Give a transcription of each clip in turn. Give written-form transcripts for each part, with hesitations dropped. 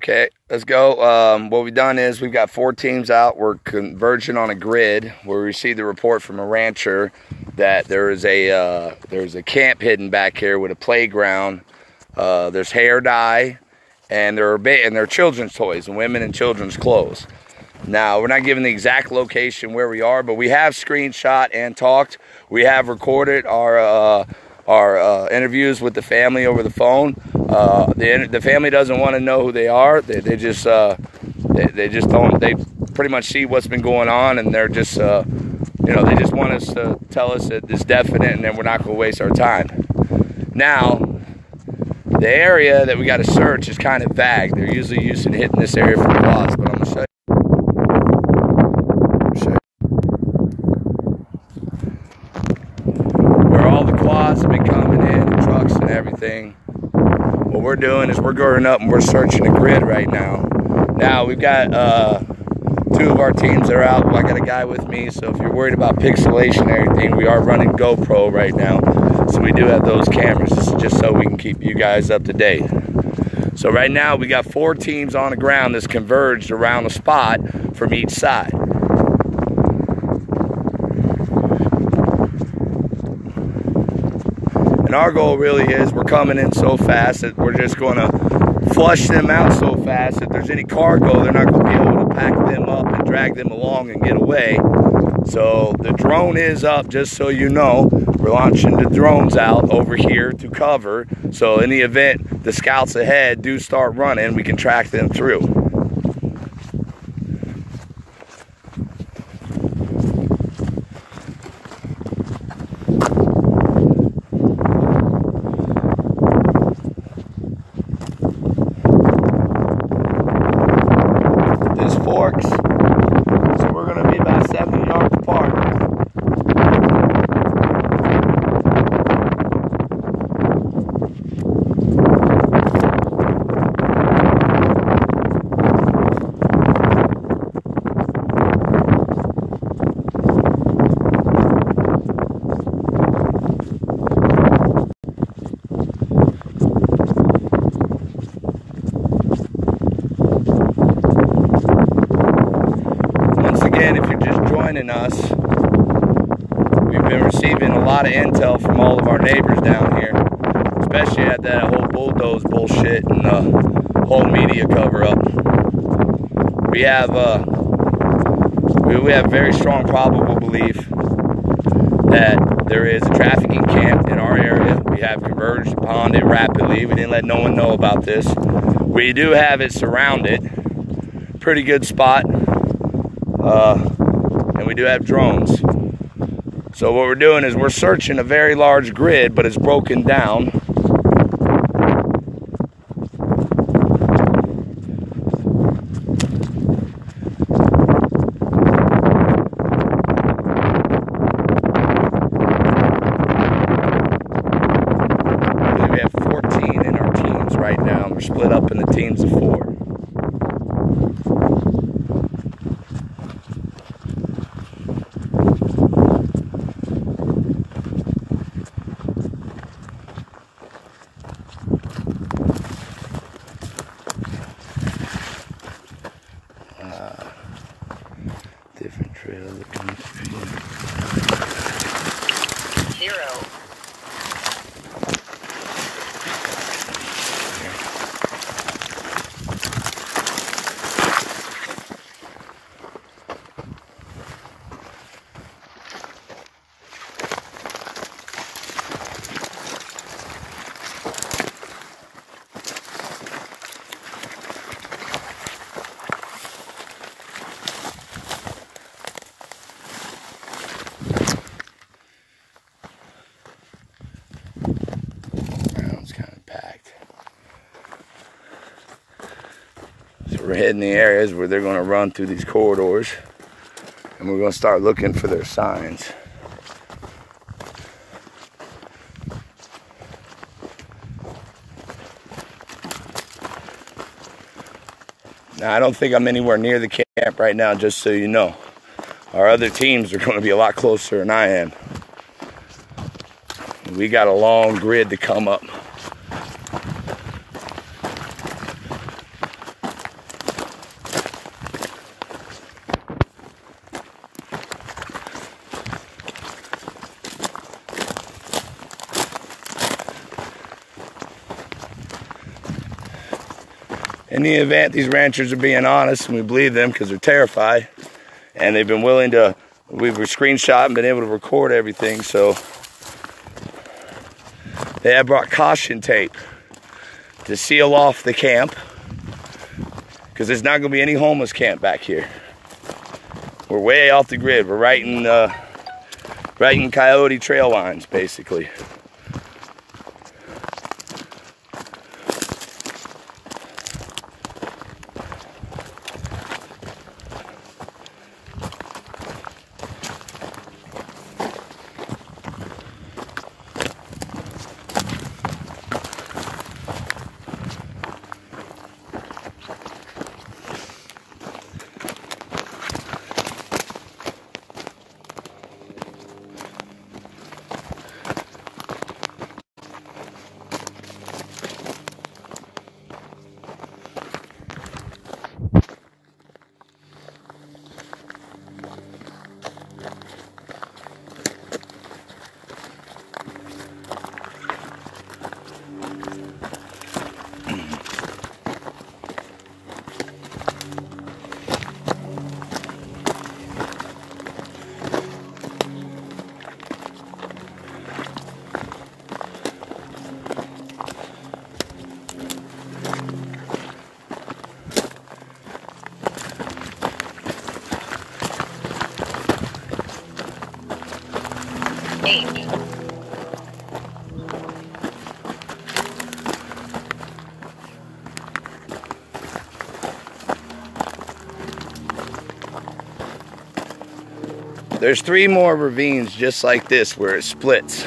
Okay, let's go. What we've done is we've got 4 teams out. We're converging on a grid where we received the report from a rancher that there's a camp hidden back here with a playground. There's hair dye, and there are children's toys and women and children's clothes. Now, we're not giving the exact location where we are, but we have screenshot and talked. We have recorded our interviews with the family over the phone. The family doesn't want to know who they are. They just don't. They pretty much see what's been going on, and they're just they just want us to tell us that it's definite, and then we're not going to waste our time. Now, the area that we got to search is kind of vague. They're usually used to hitting this area for quads, but I'm going to show you. Where all the quads have been coming in, the trucks and everything. What we're doing is we're going up and we're searching the grid right now. Now we've got 2 of our teams that are out. I got a guy with me, so if you're worried about pixelation and everything, we are running GoPro right now. So we do have those cameras. This is just so we can keep you guys up to date. So right now we got 4 teams on the ground that's converged around a spot from each side. And our goal really is we're coming in so fast that we're just going to flush them out so fast that if there's any cargo, they're not going to be able to pack them up and drag them along and get away. So the drone is up, just so you know. We're launching the drones out over here to cover. So in the event the scouts ahead do start running, we can track them through. Forks, so we're going to be about 70 yards apart. Again, if you're just joining us, we've been receiving a lot of intel from all of our neighbors down here, especially at that whole bulldoze bullshit and the whole media cover-up. We have very strong probable belief that there is a trafficking camp in our area. We have converged upon it rapidly. We didn't let no one know about this. We do have it surrounded. Pretty good spot. And we do have drones. So what we're doing is we're searching a very large grid, but it's broken down. We have 14 in our teams right now. We're split up in the teams of 4. Different trail that comes through here. 0. So we're hitting the areas where they're going to run through these corridors, and we're going to start looking for their signs. Now, I don't think I'm anywhere near the camp right now, just so you know. Our other teams are going to be a lot closer than I am. We got a long grid to come up. in the event these ranchers are being honest, and we believe them because they're terrified, and they've been willing to, we've screenshot and been able to record everything, so they have brought caution tape to seal off the camp, because there's not going to be any homeless camp back here. We're way off the grid. We're right in coyote trail lines, basically. There's 3 more ravines just like this where it splits.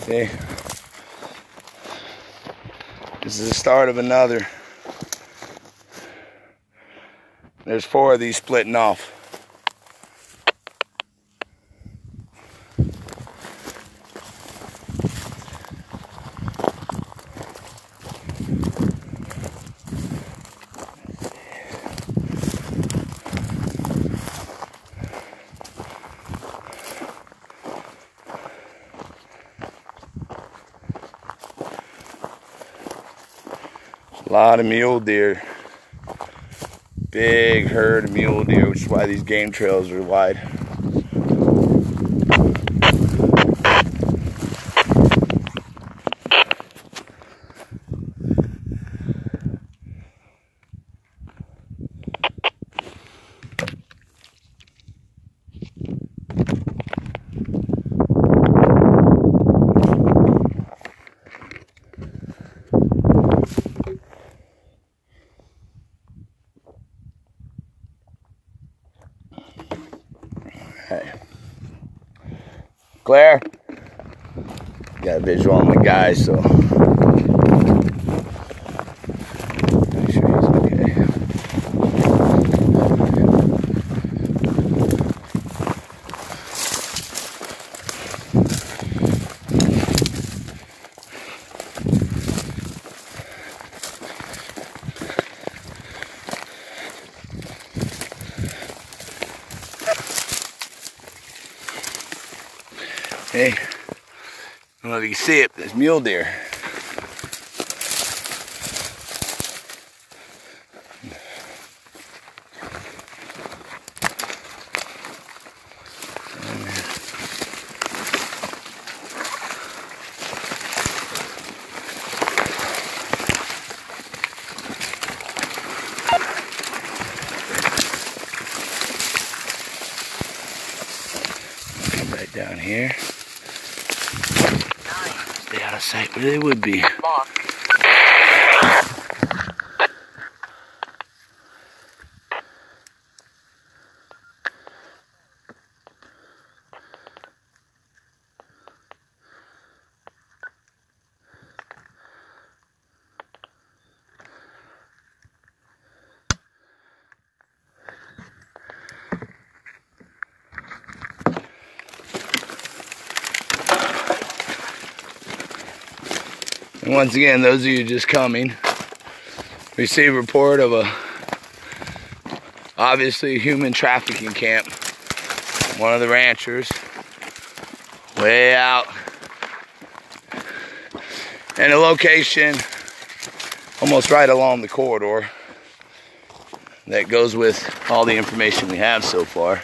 Okay, this is the start of another. There's 4 of these splitting off. A lot of mule deer. Big herd of mule deer, which is why these game trails are wide. Hey, Claire, got a visual on the guy, so make sure he's okay. Hey, I don't know if you can see it, but there's mule deer. Come back down here. Stay out of sight where they would be. And once again, those of you just coming, received a report of a obviously human trafficking camp. One of the ranchers, way out, and a location almost right along the corridor that goes with all the information we have so far.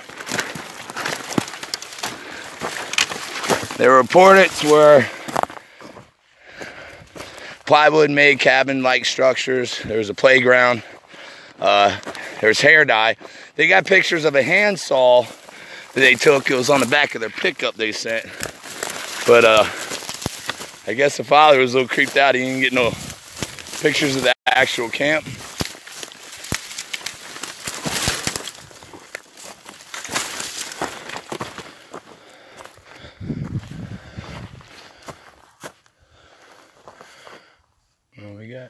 Their reports were plywood-made cabin-like structures. There was a playground. There's hair dye. They got pictures of a handsaw that they took. It was on the back of their pickup they sent. But I guess the father was a little creeped out. He didn't get no pictures of the actual camp. What we got?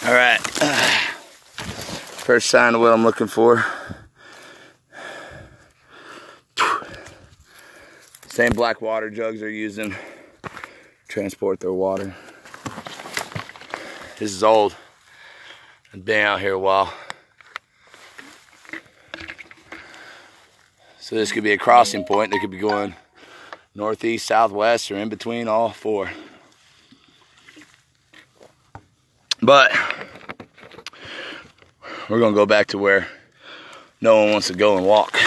All right, first sign of what I'm looking for. Same black water jugs they're using to transport their water. This is old. I've been out here a while. So this could be a crossing point. They could be going northeast, southwest, or in between all four. But we're gonna go back to where no one wants to go and walk.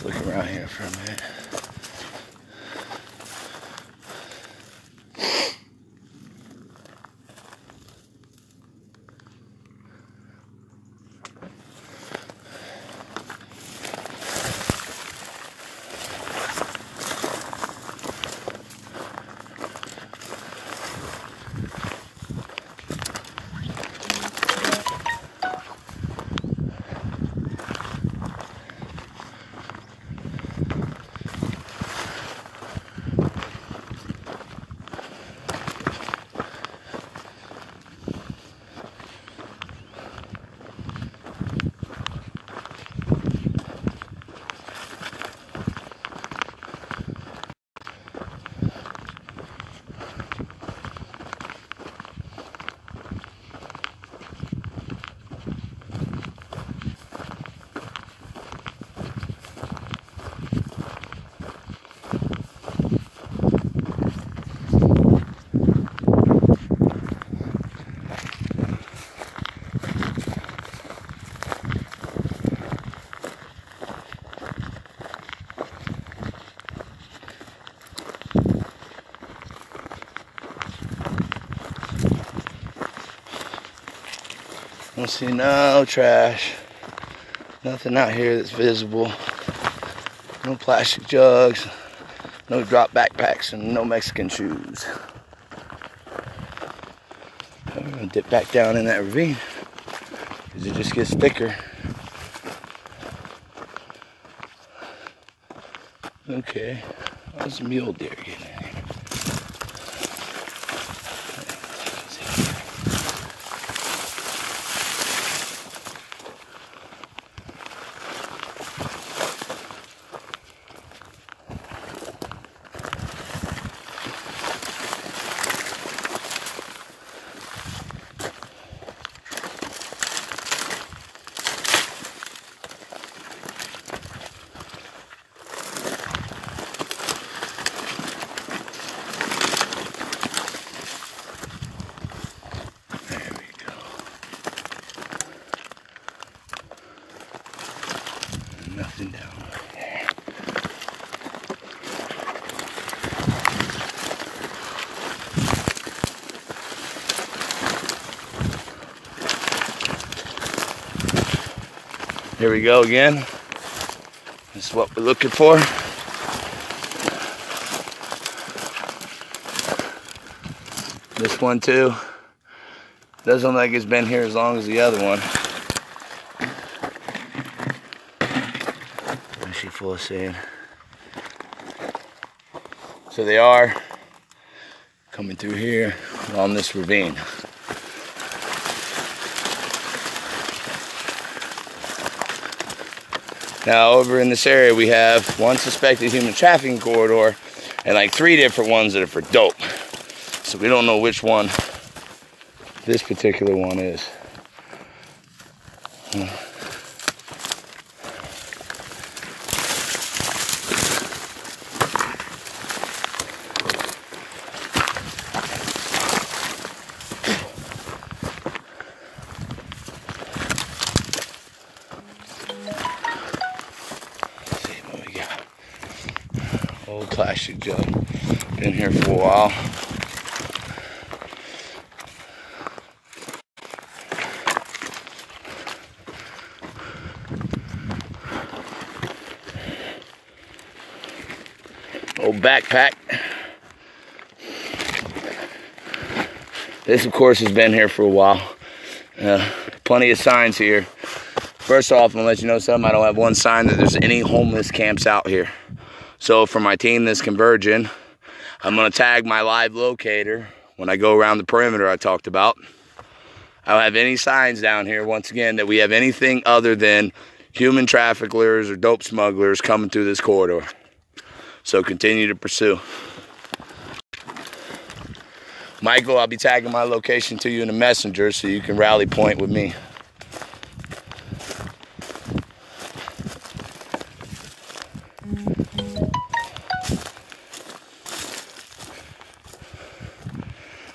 Let's look around here for a minute. Don't see no trash. Nothing out here that's visible. No plastic jugs. No drop backpacks and no Mexican shoes. I'm gonna dip back down in that ravine because it just gets thicker. Okay, how's the mule deer getting in here? Nothing down there. Here we go again. This is what we're looking for. This one too. Doesn't look like it's been here as long as the other one. Full of sand. So they are coming through here along this ravine. Now over in this area we have one suspected human trafficking corridor and like 3 different ones that are for dope. So we don't know which one this particular one is. Old plastic jug. Been here for a while. Old backpack. This, of course, has been here for a while. Plenty of signs here. First off, I'm gonna let you know something. I don't have one sign that there's any homeless camps out here. So for my team that's converging, I'm gonna tag my live locator when I go around the perimeter I talked about. I don't have any signs down here, once again, that we have anything other than human traffickers or dope smugglers coming through this corridor. So continue to pursue. Michael, I'll be tagging my location to you in the messenger so you can rally point with me.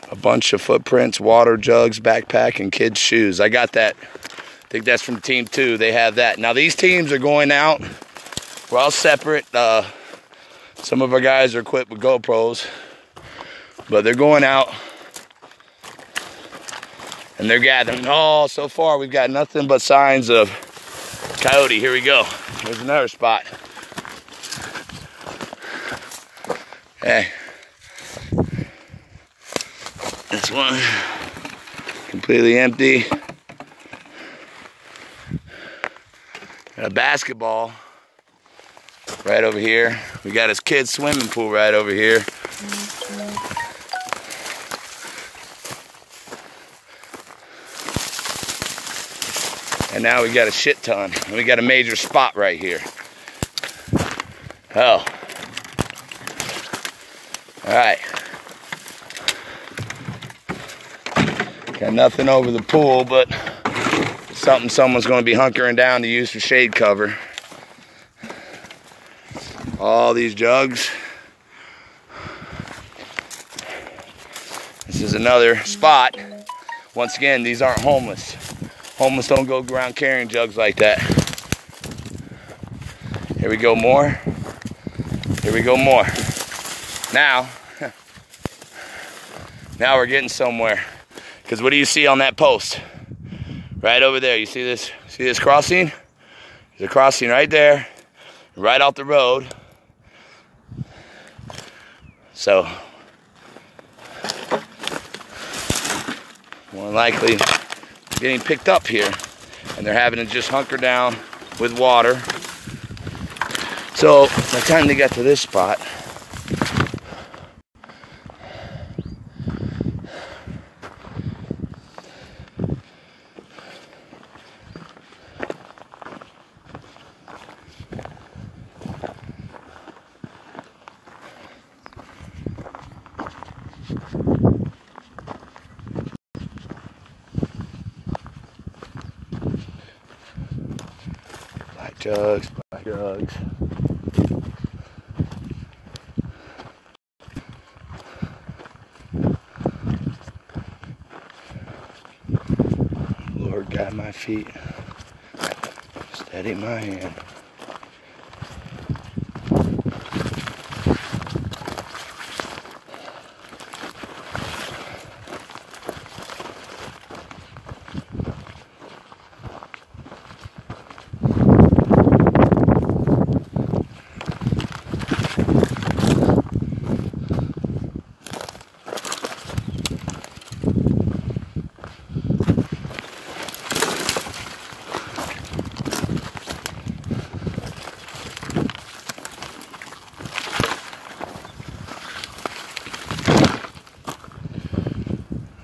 A bunch of footprints, water jugs, backpack, and kids' shoes. I got that. I think that's from team 2. They have that. Now these teams are going out. We're all separate. Some of our guys are equipped with GoPros, but they're going out and they're gathering. Oh, so far we've got nothing but signs of coyote. Here we go. Here's another spot. Hey. This one completely empty. Got a basketball right over here. We got his kid's swimming pool right over here. And now we got a shit ton. And we got a major spot right here. Oh. Alright. Got nothing over the pool, but something someone's going to be hunkering down to use for shade cover. All these jugs. This is another spot. Once again, these aren't homeless. Homeless don't go around carrying jugs like that. Here we go, more. Here we go, more. Now we're getting somewhere. Because what do you see on that post? Right over there. You see this? See this crossing? There's a crossing right there, right off the road. So, more than likely, getting picked up here, and they're having to just hunker down with water. So, by the time they got to this spot, black jugs. Lord, guide my feet, steady my hand.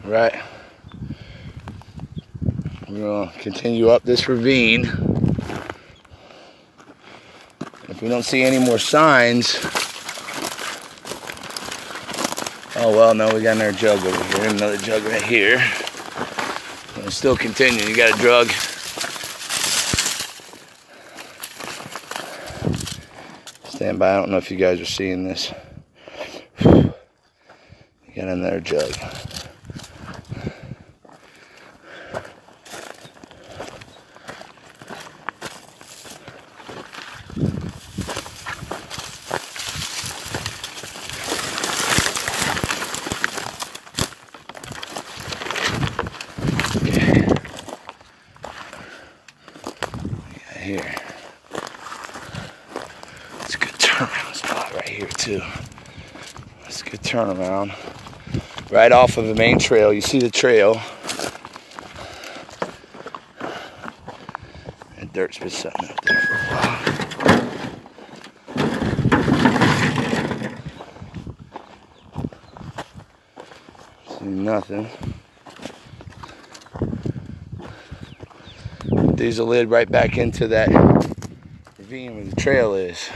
Right, we're going to continue up this ravine. If we don't see any more signs, oh well, no, we got another jug over here, another jug right here. We're still continuing. You got a drug. Stand by. I don't know if you guys are seeing this. You got another jug. Here. It's a good turnaround spot right here too. It's a good turnaround. Right off of the main trail. You see the trail. That dirt's been sitting up there for a while. See nothing. There's a lid right back into that ravine where the trail is.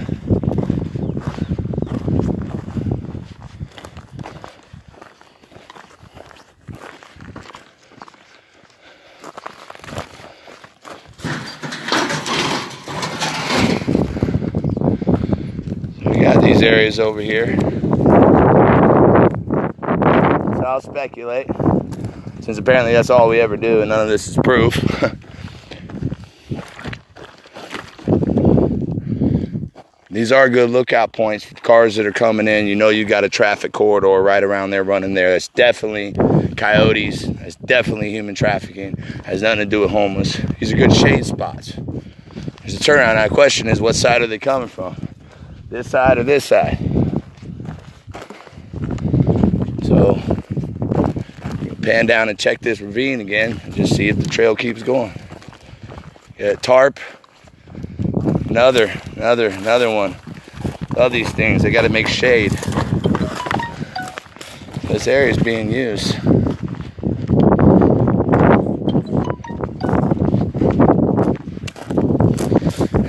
So we got these areas over here. So I'll speculate, since apparently that's all we ever do and none of this is proof. These are good lookout points for cars that are coming in. You know you got a traffic corridor right around there running there. That's definitely coyotes. That's definitely human trafficking. Has nothing to do with homeless. These are good shade spots. There's a turnaround. Now the question is, what side are they coming from? This side or this side? So, we'll pan down and check this ravine again and just see if the trail keeps going. Got a tarp. Another one. Love these things. They got to make shade. This area is being used.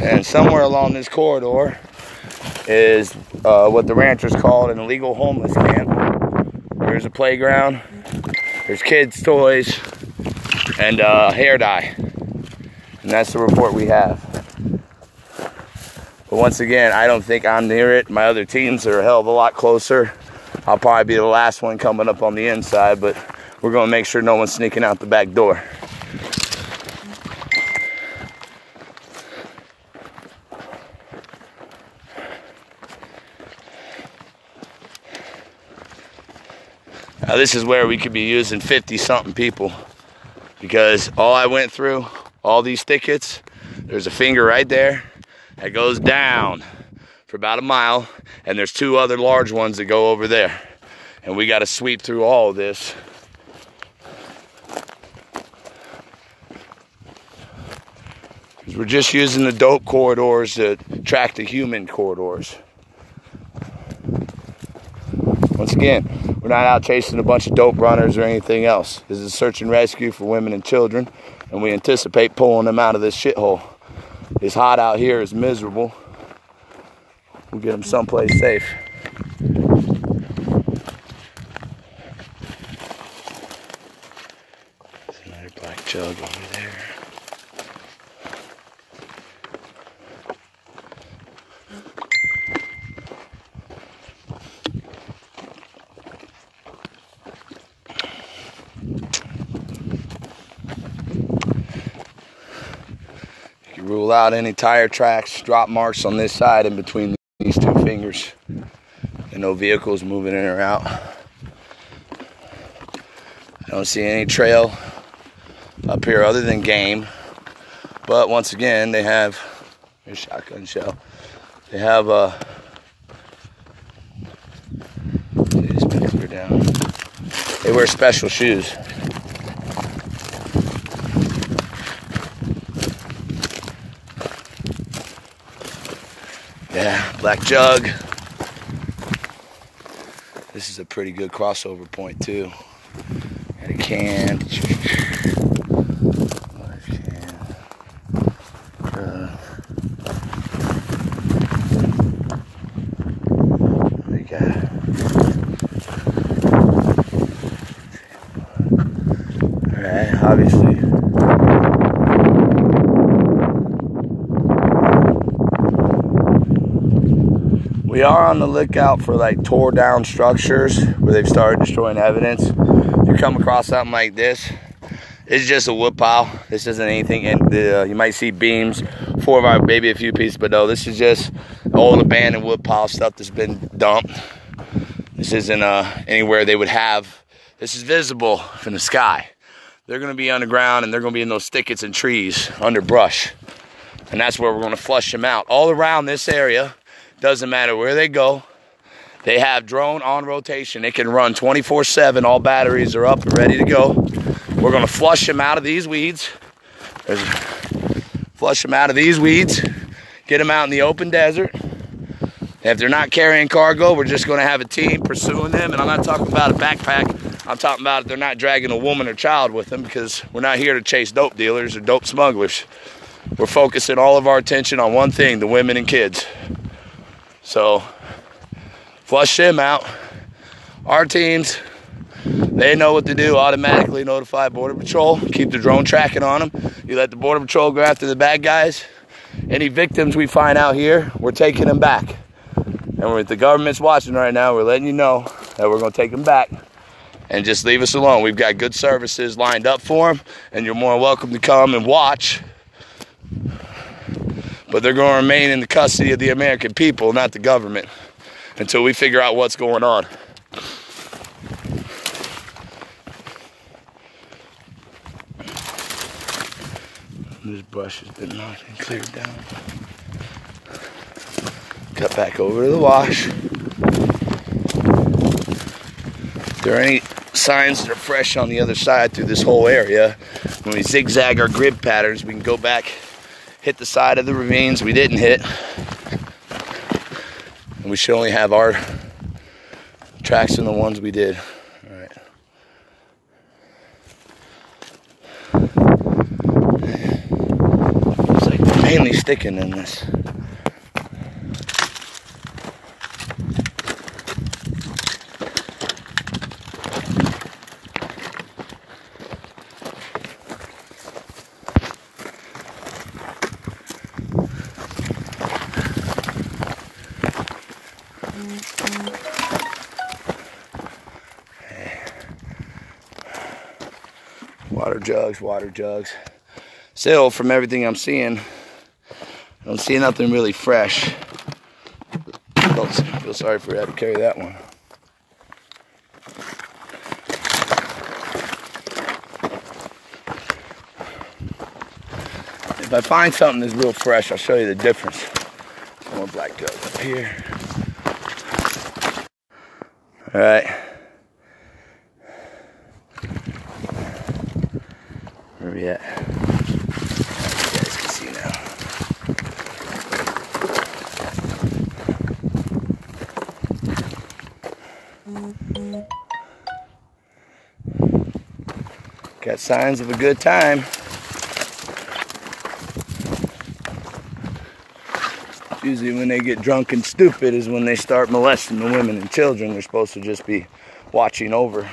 And somewhere along this corridor is what the ranchers call an illegal homeless camp. There's a playground. There's kids' toys and hair dye. And that's the report we have. But once again, I don't think I'm near it. My other teams are a hell of a lot closer. I'll probably be the last one coming up on the inside, but we're going to make sure no one's sneaking out the back door. Now this is where we could be using 50-something people. because all I went through, all these thickets, there's a finger right there that goes down for about a mile, and there's 2 other large ones that go over there. And we got to sweep through all of this. Because we're just using the dope corridors to track the human corridors. Once again, we're not out chasing a bunch of dope runners or anything else. This is search and rescue for women and children, and we anticipate pulling them out of this shithole. It's hot out here, it's miserable. We'll get them someplace safe. There's another black jug over there. Rule out any tire tracks, drop marks on this side in between these 2 fingers, and no vehicles moving in or out. I don't see any trail up here other than game, but once again they have a shotgun shell. They have just clear down. They wear special shoes. Yeah, black jug. This is a pretty good crossover point too. Got a can. We got. All right, obviously. We are on the lookout for like tore down structures where they've started destroying evidence. If you come across something like this, it's just a wood pile. This isn't anything. And you might see beams, 4 of our, maybe a few pieces, but no, this is just old abandoned wood pile stuff that's been dumped. This isn't anywhere they would have. This is visible from the sky. They're going to be underground, and they're going to be in those thickets and trees under brush. And that's where we're going to flush them out. All around this area. Doesn't matter where they go. They have drone on rotation. It can run 24/7. All batteries are up and ready to go. We're going to flush them out of these weeds. Flush them out of these weeds. Get them out in the open desert. If they're not carrying cargo, we're just going to have a team pursuing them. And I'm not talking about a backpack. I'm talking about if they're not dragging a woman or child with them, because we're not here to chase dope dealers or dope smugglers. We're focusing all of our attention on one thing, the women and kids. So, flush them out. Our teams, they know what to do. Automatically notify Border Patrol. Keep the drone tracking on them. You let the Border Patrol go after the bad guys. Any victims we find out here, we're taking them back. And with the government's watching right now, we're letting you know that we're going to take them back. And just leave us alone. We've got good services lined up for them. And you're more welcome to come and watch. But they're going to remain in the custody of the American people, not the government, until we figure out what's going on. This brush has been knocked and cleared down. Cut back over to the wash. If there are any signs that are fresh on the other side through this whole area, when we zigzag our grid patterns, we can go back, hit the side of the ravines we didn't hit, and we should only have our tracks in the ones we did. All right. It's like mainly sticking in this. Water jugs. Still, from everything I'm seeing, I don't see nothing really fresh. I feel sorry for having to carry that one. I find something that's real fresh, I'll show you the difference. Some more black jugs up here. All right. Where are we at? You guys can see now. Got signs of a good time. Usually when they get drunk and stupid is when they start molesting the women and children they're supposed to just be watching over.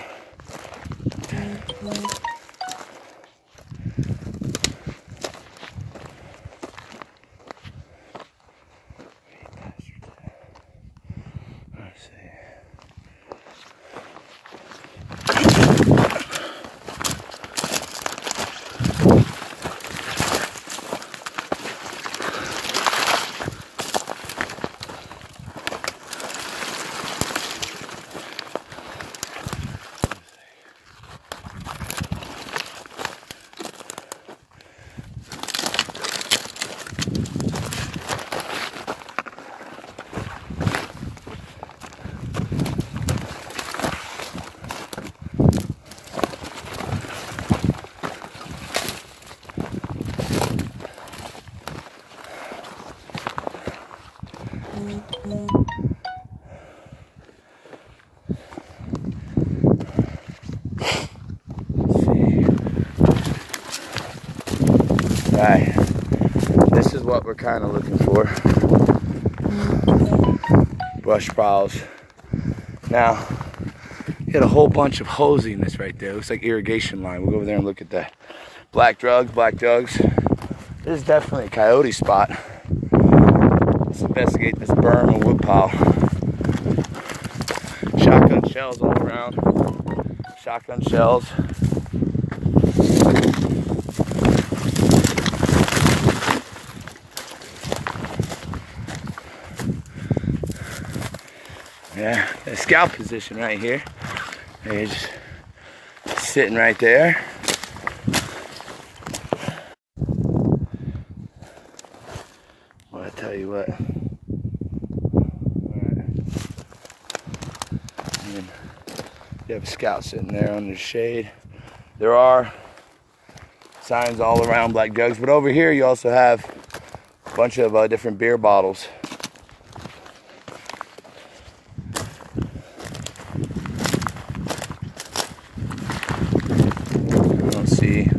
Let's see. Alright, this is what we're kind of looking for. Brush piles. Now, you got a whole bunch of hosiness right there. It looks like irrigation line. We'll go over there and look at that. Black drugs. This is definitely a coyote spot. Let's investigate this berm and wood pile. Shotgun shells all around. Shotgun shells. Yeah, a scout position right here. They're just sitting right there. Well, I tell you what. And you have a scout sitting there under the shade. There are signs all around black jugs, but over here you also have a bunch of different beer bottles. See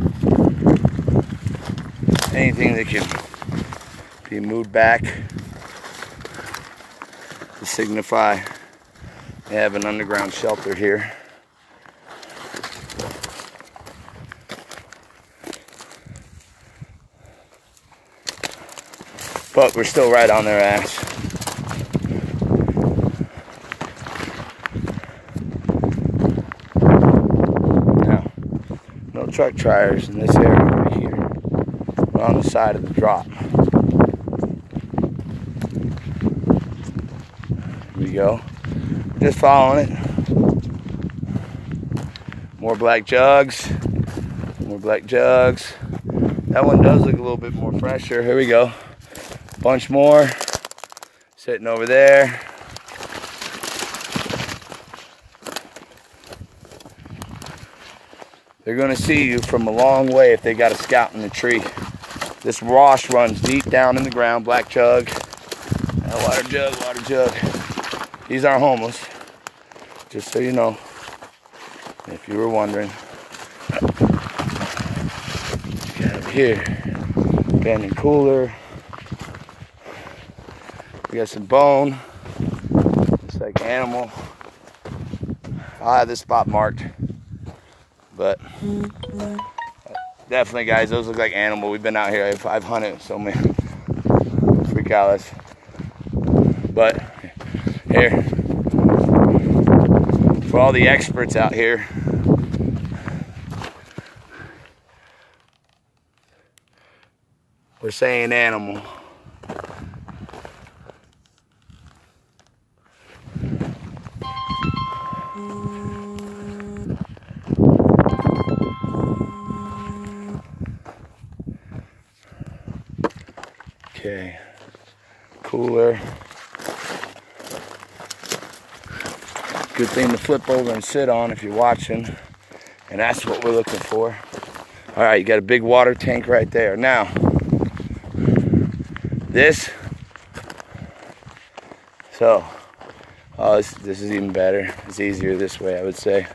anything that can be moved back to signify they have an underground shelter here. But we're still right on their ass. Truck tires in this area right here. We're on the side of the drop. Here we go. Just following it. More black jugs. More black jugs. That one does look a little bit more fresher. Here we go. Bunch more. Sitting over there. They're going to see you from a long way if they got a scout in the tree. This wash runs deep down in the ground. Black jug. Water jug, water jug. These aren't homeless. Just so you know. If you were wondering. Got over here. Abandoned cooler. We got some bone. Looks like animal. I'll have this spot marked. But definitely, guys, those look like animal. We've been out here. I've hunted so many freak outlets. But here, for all the experts out here, we're saying animal. Okay. Cooler. Good thing to flip over and sit on if you're watching. And that's what we're looking for. All right, you got a big water tank right there. Now, this is even better. It's easier this way, I would say.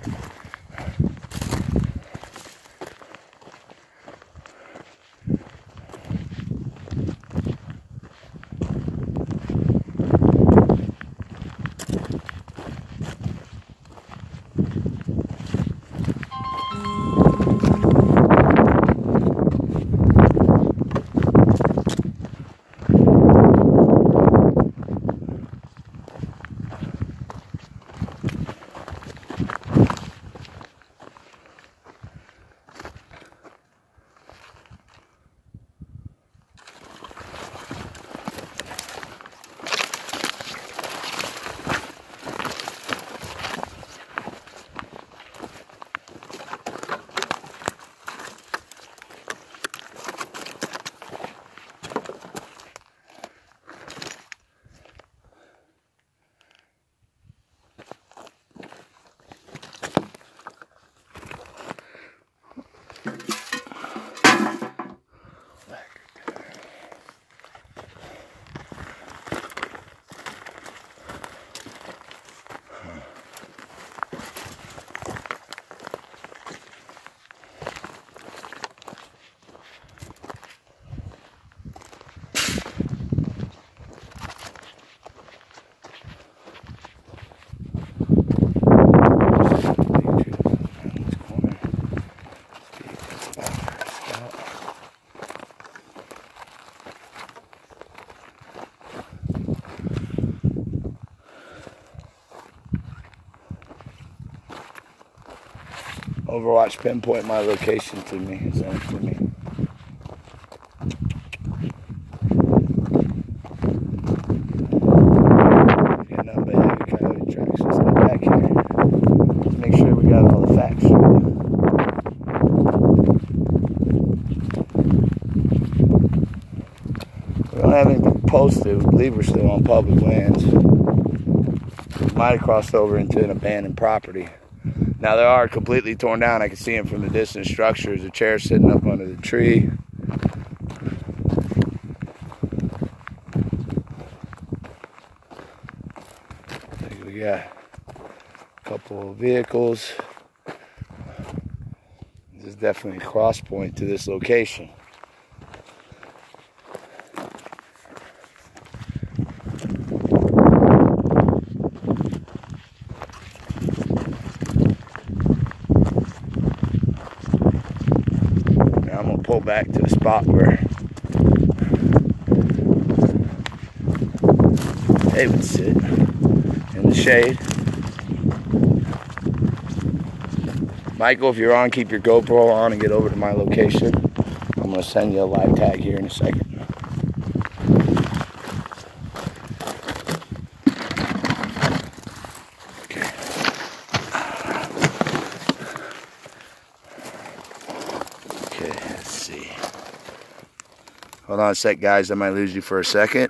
Overwatch pinpoint my location to me. Send it to me. Yeah, no, but heavy coyote tracks. Let's go back here. Let's make sure we got all the facts straight. We don't have anything posted. We believe we're still on public lands. We might have crossed over into an abandoned property. Now they are completely torn down. I can see them from the distant structures. A chair sitting up under the tree. We got a couple of vehicles. This is definitely a cross point to this location. Pull back to a spot where they would sit in the shade. Michael, if you're on, keep your GoPro on and get over to my location. I'm going to send you a live tag here in a second. Hold on a sec, guys. I might lose you for a second.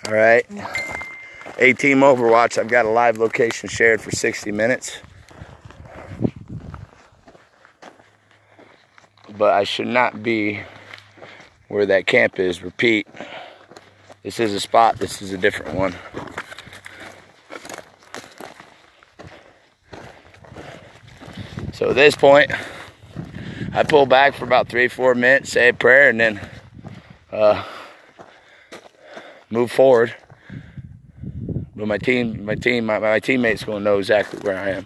All right. A-Team Overwatch. I've got a live location shared for 60 minutes. But I should not be where that camp is. Repeat. This is a spot. This is a different one. So at this point, I pull back for about 3-4 minutes, say a prayer, and then move forward. But my teammates gonna know exactly where I am.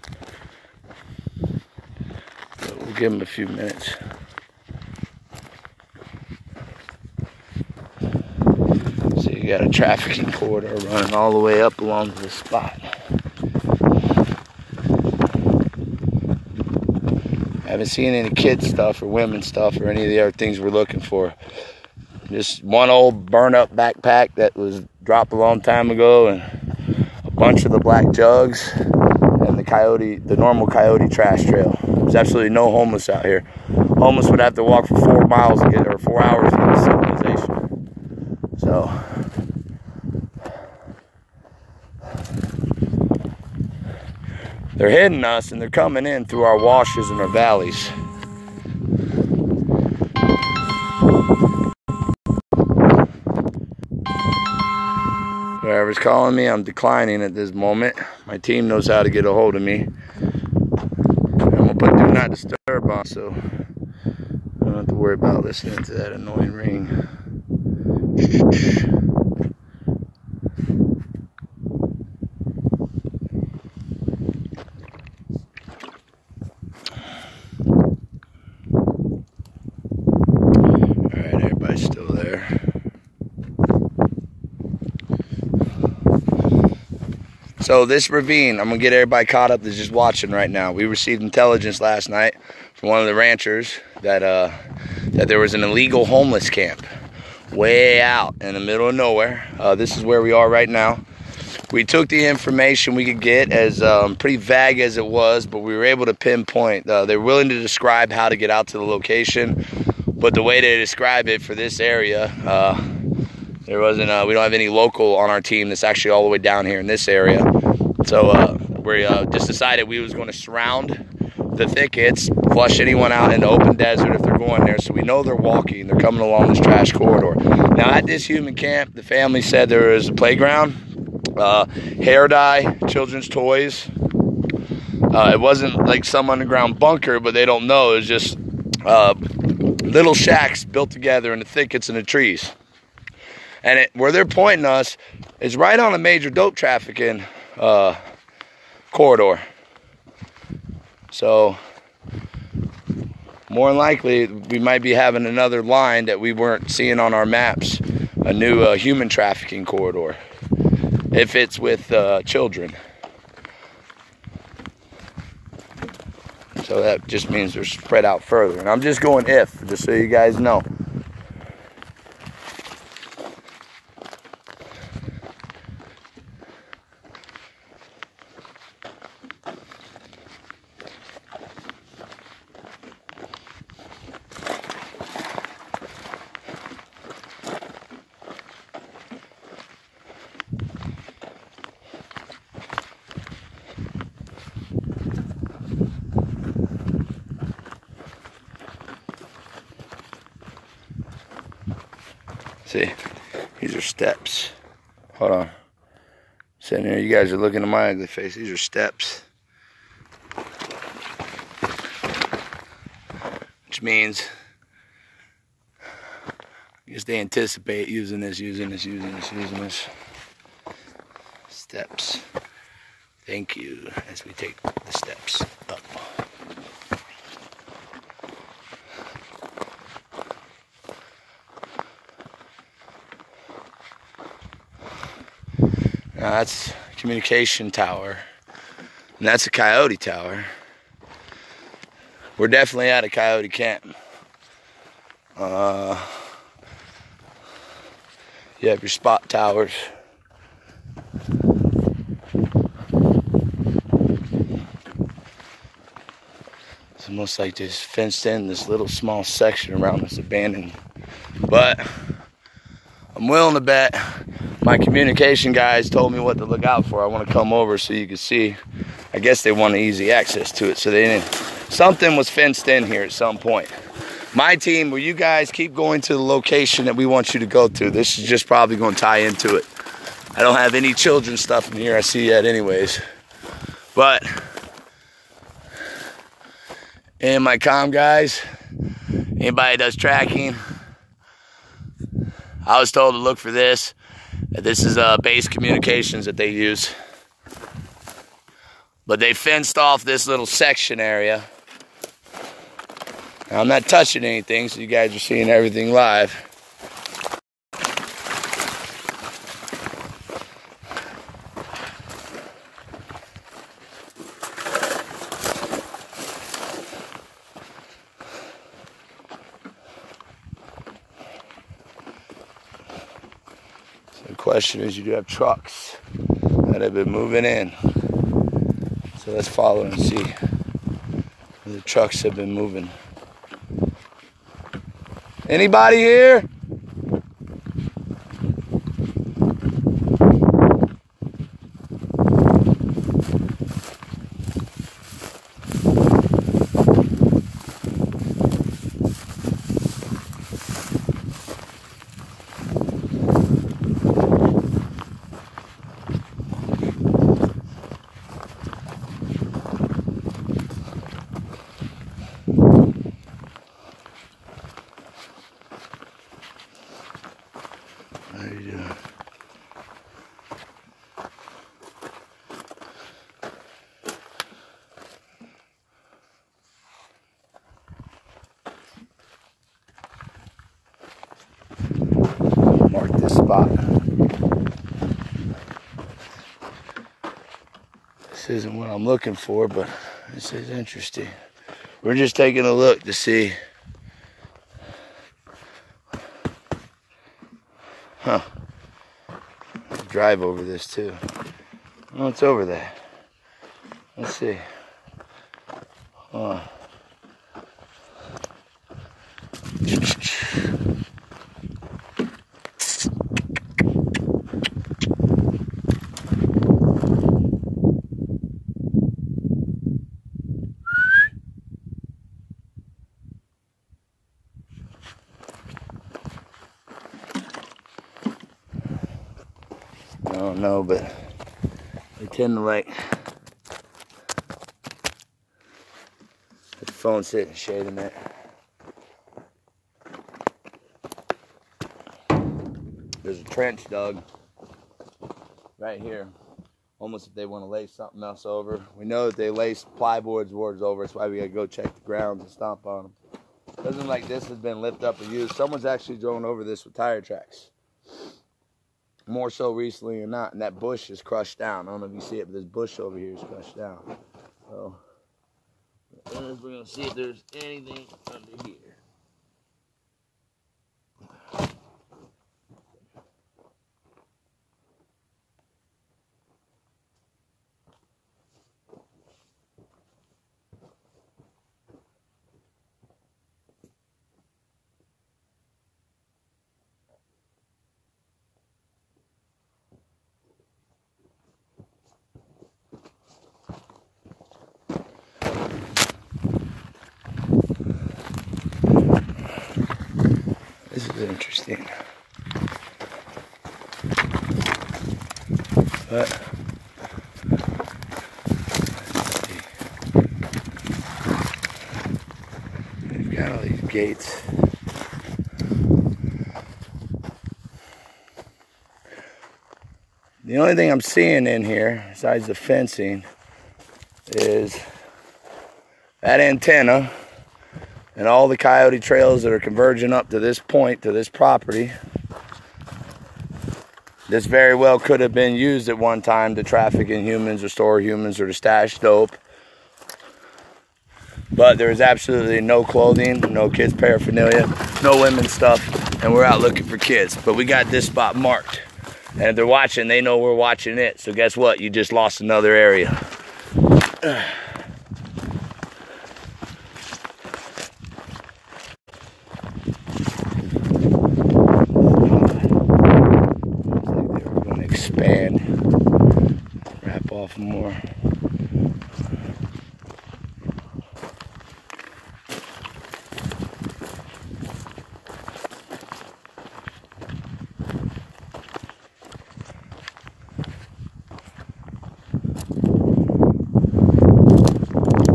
So we'll give them a few minutes. So you got a trafficking corridor running all the way up along this spot. I haven't seen any kid stuff or women stuff or any of the other things we're looking for. Just one old burnt up backpack that was dropped a long time ago and a bunch of the black jugs and the normal coyote trash trail. There's absolutely no homeless out here. Homeless would have to walk for 4 miles to get, or 4 hours to get to civilization. So they're hitting us, and they're coming in through our washes and our valleys. Whoever's calling me, I'm declining at this moment. My team knows how to get a hold of me. I'm gonna put do not disturb on, so I don't have to worry about listening to that annoying ring. Alright, everybody's still there. So this ravine, I'm gonna get everybody caught up that's just watching right now. We received intelligence last night from one of the ranchers that that there was an illegal homeless camp way out in the middle of nowhere. This is where we are right now. We took the information we could get, as pretty vague as it was, but we were able to pinpoint. They're willing to describe how to get out to the location, but the way they describe it for this area, there wasn't. We don't have any local on our team that's actually all the way down here in this area. So we just decided we was going to surround the thickets, flush anyone out into open desert if they're going there. So we know they're walking. They're coming along this trash corridor. Now at this human camp, the family said there was a playground, hair dye, children's toys. It wasn't like some underground bunker, but they don't know. It was just little shacks built together in the thickets and the trees. And where they're pointing us is right on a major dope trafficking corridor. So more than likely, we might be having another line that we weren't seeing on our maps, a new human trafficking corridor, if it's with children. So that just means they're spread out further. And I'm just going just so you guys know. See, these are steps. Hold on. Sitting here, you guys are looking at my ugly face. These are steps. Which means, I guess they anticipate using this. Steps. Thank you, as we take the steps up. Now that's a communication tower, and that's a coyote tower. We're definitely at a coyote camp. You have your spot towers. It's almost like just fenced in this little small section around this abandoned. But I'm willing to bet my communication guys told me what to look out for. I want to come over so you can see. I guess they wanted easy access to it, so they didn't. Something was fenced in here at some point. My team, will you guys keep going to the location that we want you to go to? This is just probably going to tie into it. I don't have any children's stuff in here I see yet anyways. But, and my comm guys, anybody that does tracking, I was told to look for this. This is base communications that they use. But they fenced off this little section area. Now, I'm not touching anything, so you guys are seeing everything live. So the question is, you do have trucks that have been moving in. So So let's follow and see where the trucks have been moving. Anybody here? Mark this spot. This isn't what I'm looking for, but this is interesting. We're just taking a look to see. Huh. Let's drive over this too. Oh, it's over there. Let's see. I don't know, but they tend to like the phone sitting shade in there. There's a trench dug right here. Almost if they want to lay something else over. We know that they lay plywood boards over. That's why we gotta go check the grounds and stomp on them. Doesn't look like this has been lifted up or used. Someone's actually drove over this with tire tracks. More so recently or not, and that bush is crushed down. I don't know if you see it, but this bush over here is crushed down. So we're gonna see if there's anything under here. This is interesting. But they've got all these gates. The only thing I'm seeing in here, besides the fencing, is that antenna and all the coyote trails that are converging up to this point, to this property. This very well could have been used at one time to traffic in humans or store humans or to stash dope. But there is absolutely no clothing, no kids paraphernalia, no women's stuff, and we're out looking for kids. But we got this spot marked. And if they're watching, they know we're watching it. So guess what? You just lost another area. Expand, wrap off more.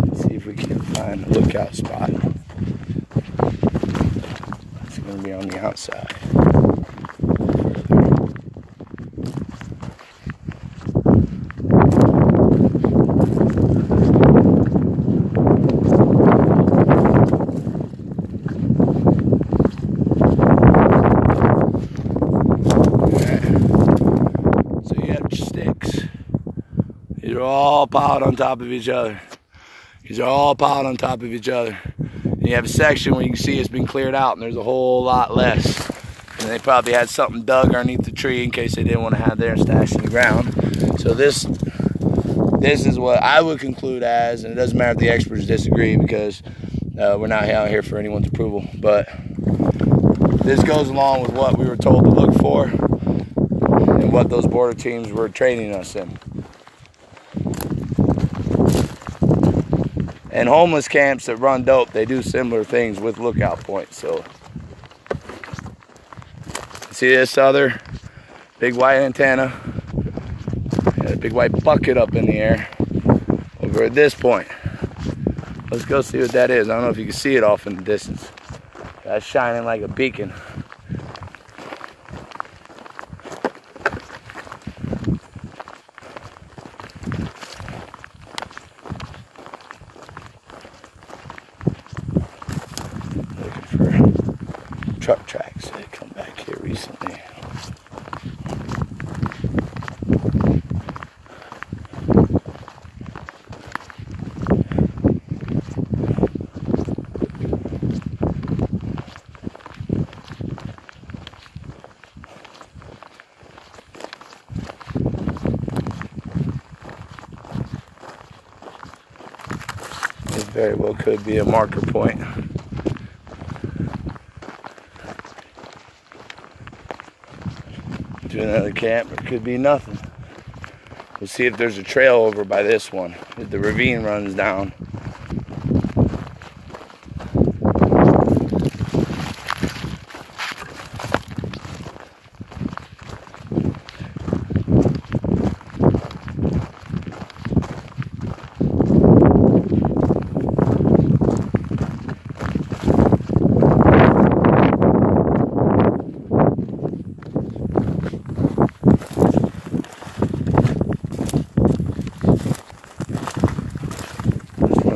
Let's see if we can find a lookout spot. It's going to be on the outside. These are all piled on top of each other. These are all piled on top of each other. And you have a section where you can see it's been cleared out and there's a whole lot less. And they probably had something dug underneath the tree in case they didn't want to have their stash in the ground. So this this is what I would conclude as, and it doesn't matter if the experts disagree, because we're not out here for anyone's approval, but this goes along with what we were told to look for and what those border teams were training us in. And homeless camps that run dope, they do similar things with lookout points. So see this other big white antenna, got a big white bucket up in the air over at this point. Let's go see what that is. I don't know if you can see it off in the distance. That's shining like a beacon. Looking for truck tracks that come back here recently. It very well could be a marker point. To another camp, it could be nothing. We'll see if there's a trail over by this one, if the ravine runs down.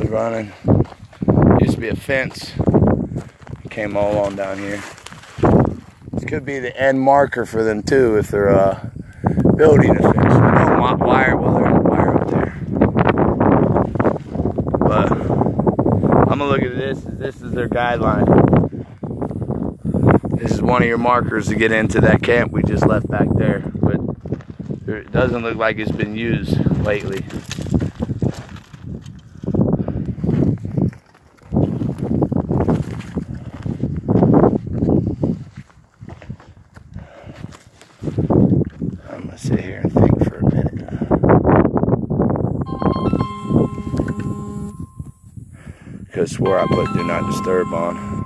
Running. Used to be a fence. Came all on down here. This could be the end marker for them too if they're building a fence. No wire, well, there's a wire up there. But I'm gonna look at this. This is their guideline. This is one of your markers to get into that camp we just left back there. But it doesn't look like it's been used lately. Sit here and think for a minute. Because I swore I put do not disturb on.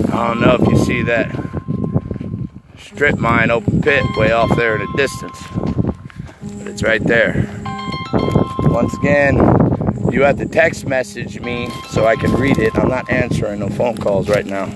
I don't know if you see that strip mine open pit way off there in the distance, but it's right there. Once again, you have to text message me so I can read it. I'm not answering no phone calls right now.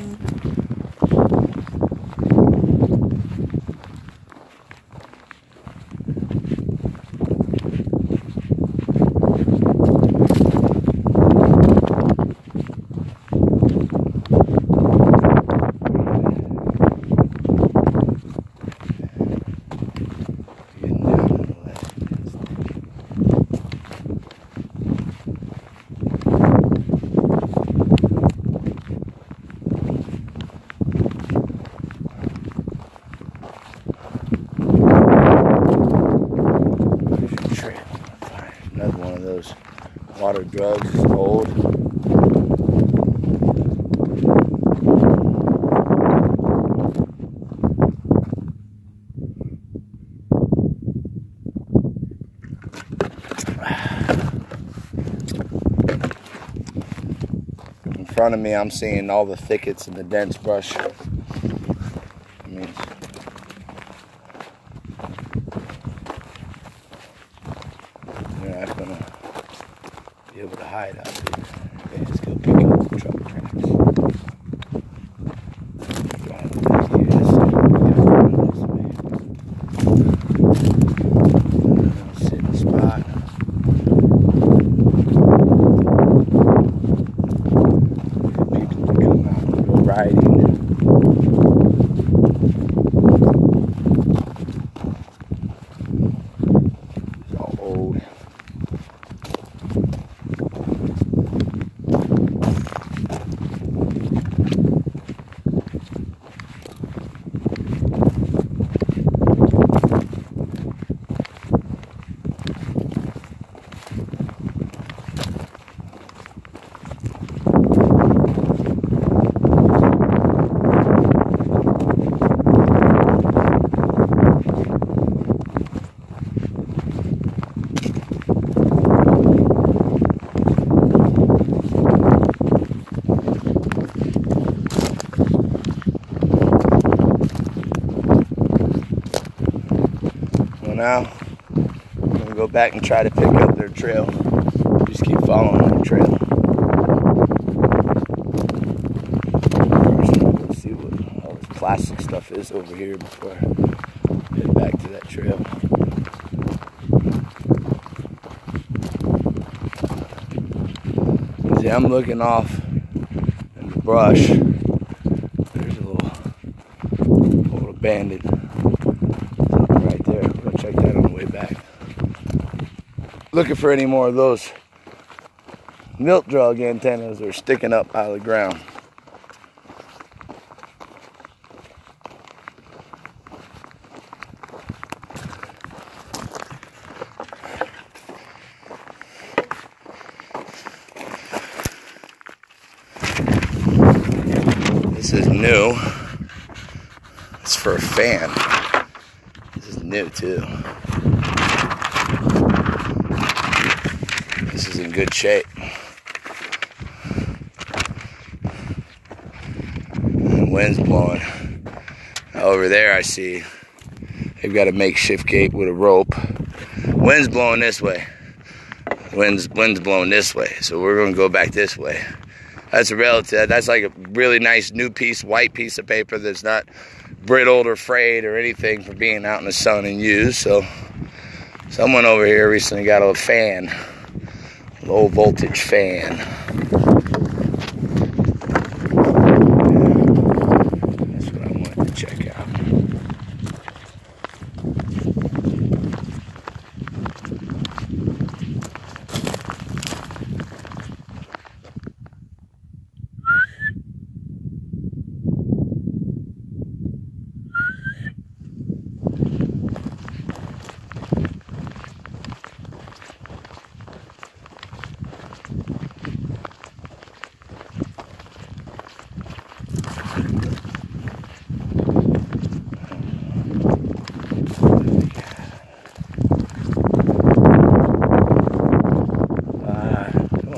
drugs is old. In front of me, I'm seeing all the thickets and the dense brush. You're not gonna be able to hide out there. Okay, let's go pick up the truck tracks. Sit in the spot. People that come out and go riding. It's all old. Now, I'm going to go back and try to pick up their trail. Just keep following their trail. Let's see what all this plastic stuff is over here before I head back to that trail. See, I'm looking off in the brush. There's a little abandoned right there. We're gonna check that on the way back. Looking for any more of those milk jug antennas that are sticking up out of the ground. This is new. It's for a fan. This is new too. This is in good shape. And the wind's blowing. Over there I see they've got a makeshift gate with a rope. Wind's blowing this way. Wind's blowing this way. So we're gonna go back this way. That's a relative. That's like a really nice new piece, white piece of paper that's not brittled or frayed or anything for being out in the sun and used. So someone over here recently got a fan, low voltage fan. That's what I wanted to check out.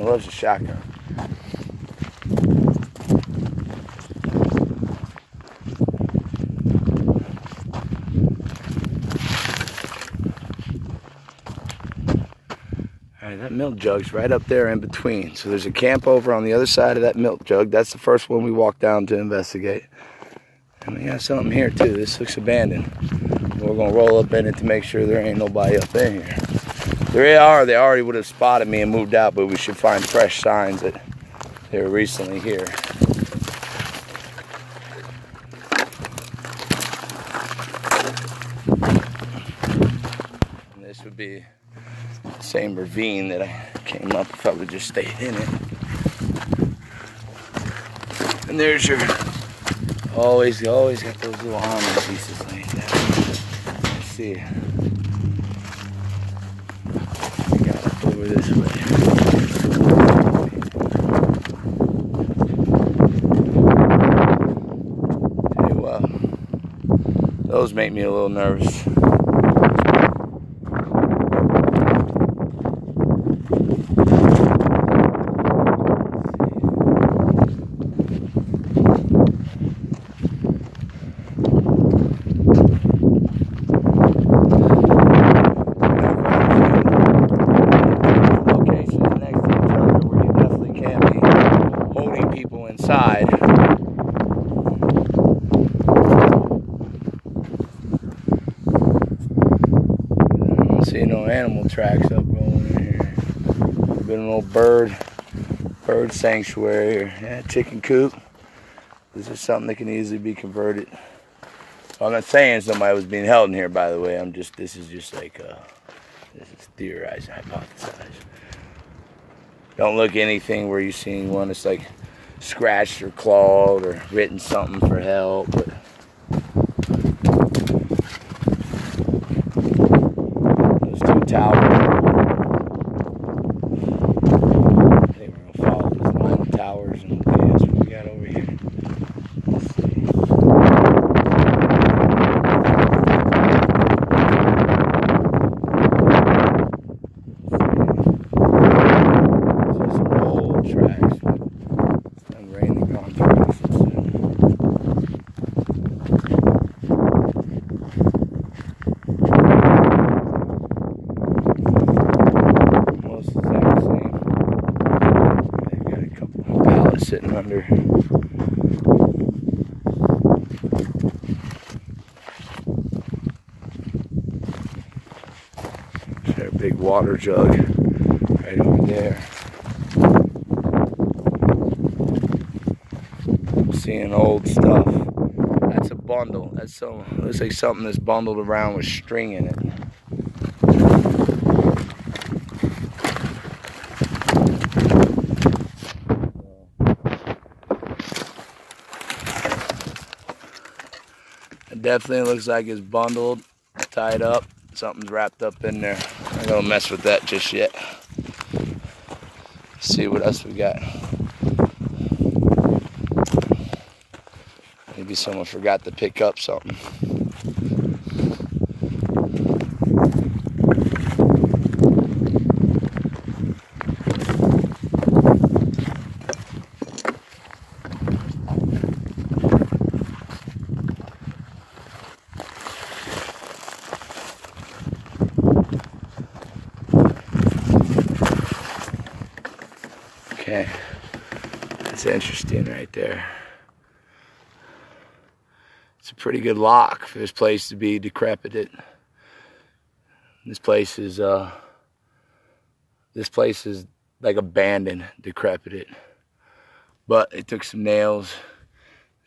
Loves a shotgun. Alright, that milk jug's right up there in between. So there's a camp over on the other side of that milk jug. That's the first one we walked down to investigate. And we got something here too. This looks abandoned. We're gonna roll up in it to make sure there ain't nobody up in here. They already would have spotted me and moved out, but we should find fresh signs that they were recently here. And this would be the same ravine that I came up if I would just stayed in it. And there's your, always got those little almond pieces like that. Let's see. Over this way. Those make me a little nervous. Inside. I don't see no animal tracks up going in here. Been an old bird sanctuary here. Yeah, chicken coop. This is something that can easily be converted. I'm not saying somebody was being held in here, by the way. This is just like this is theorizing, hypothesized. Don't look anything where you see one that's like scratched or clawed or written something for help. But those two towers. I think we're gonna follow this line of towers and okay, that's what we got over here. Let's see. These are some old tracks. Sitting under. There's a big water jug right over there. I'm seeing old stuff. That's a bundle. Looks like something that's bundled around with string in it. It definitely looks like it's bundled, tied up. Something's wrapped up in there. I'm not gonna mess with that just yet. See what else we got. Maybe someone forgot to pick up something. Okay, that's interesting right there. It's a pretty good lock for this place to be decrepit. This place is like abandoned, decrepit. But they took some nails,